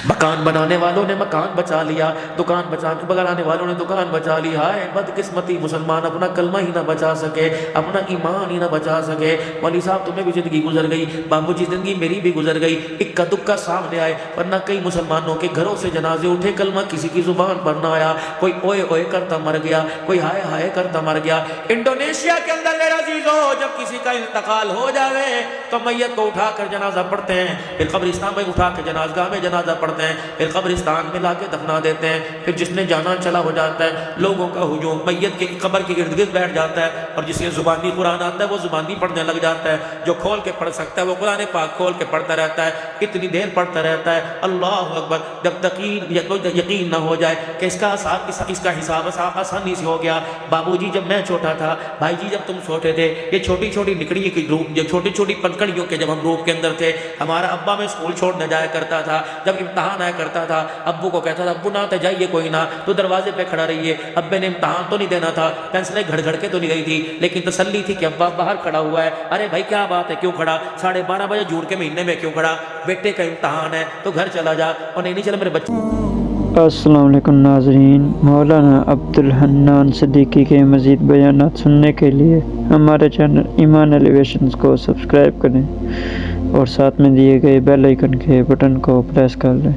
مکان بنانے والوں نے مکان بچا لیا دکان بنانے والوں نے دکان بچا لی. ہائے بدقسمتی مسلمان اپنا کلمہ ہی نہ بچا سکے اپنا ایمان ہی نہ بچا سکے. والی صاحب تمہیں بھی زندگی گزر گئی بابو جی زندگی میری بھی گزر گئی اکا دکا سامنے آئے ورنہ کئی مسلمانوں کے گھروں سے جنازے اٹھے کلمہ کسی کی زبان پر نہ آیا. کوئی اوئے اوئے کرتا مر گیا کوئی ہائے ہائے کرتا مر گیا. انڈونیشیا کے اندر میرا عزیزو جب کسی کا انتقال ہو جاوے تو میت کو اٹھا کر جنازہ پڑھتے ہیں پھر قبرستان میں اٹھا کے جنازگاہ میں جنازہ پڑھتے ہیں پھر قبرستان میں لا کے دفنا دیتے ہیں. پھر جس نے جانا چلا ہو جاتا ہے لوگوں کا ہجوم میت کے قبر کے ارد گرد بیٹھ جاتا ہے اور جس نے زبانی قرآن آتا ہے وہ زبانی پڑھنے لگ جاتا ہے. جو کھول کے پڑھ سکتا ہے وہ قرآن پاک کھول کے پڑھتا رہتا ہے اتنی دیر پڑھتا رہتا ہے اللہ اکبر جب تک یقین نہ ہو جائے کہ اس کا حساب آسانی سے ہو گیا. بابو جی جب میں چھوٹا تھا بھائی جی جب تم چھوٹے تھے یہ چھوٹی چھوٹی لکڑی کی روپ چھوٹی چھوٹی پنکڑیوں کے جب ہم روپ کے اندر تھے ہمارا ابا میں اسکول چھوڑنے جائے آیا کرتا تھا، جب امتحان آیا کرتا تھا ابو کو کہتا تھا ابو نہ تو جائیے کوئی نہ، تو دروازے پہ کھڑا رہیے، ابے نے امتحان تو نہیں دینا تھا، پینسلیں گھڑ گھڑ کے تو نہیں رہی تھی، لیکن تسلی تھی کہ ابا باہر کھڑا ہوا ہے، ارے بھائی کیا بات ہے کیوں کھڑا، 12:30 بجے جھوٹ کے مہینے میں کیوں کھڑا، بیٹے کا امتحان ہے تو گھر چلا جا، اور نہیں چلا میرے بچے۔ السلام علیکم ناظرین، مولانا عبدالحنان صدیقی کے مزید بیانات سننے کے لیے ہمارے چینل ایمان ایلیویشنز کو سبسکرائب کریں اور ساتھ میں دیے گئے بیل آئیکن کے بٹن کو پریس کر لیں۔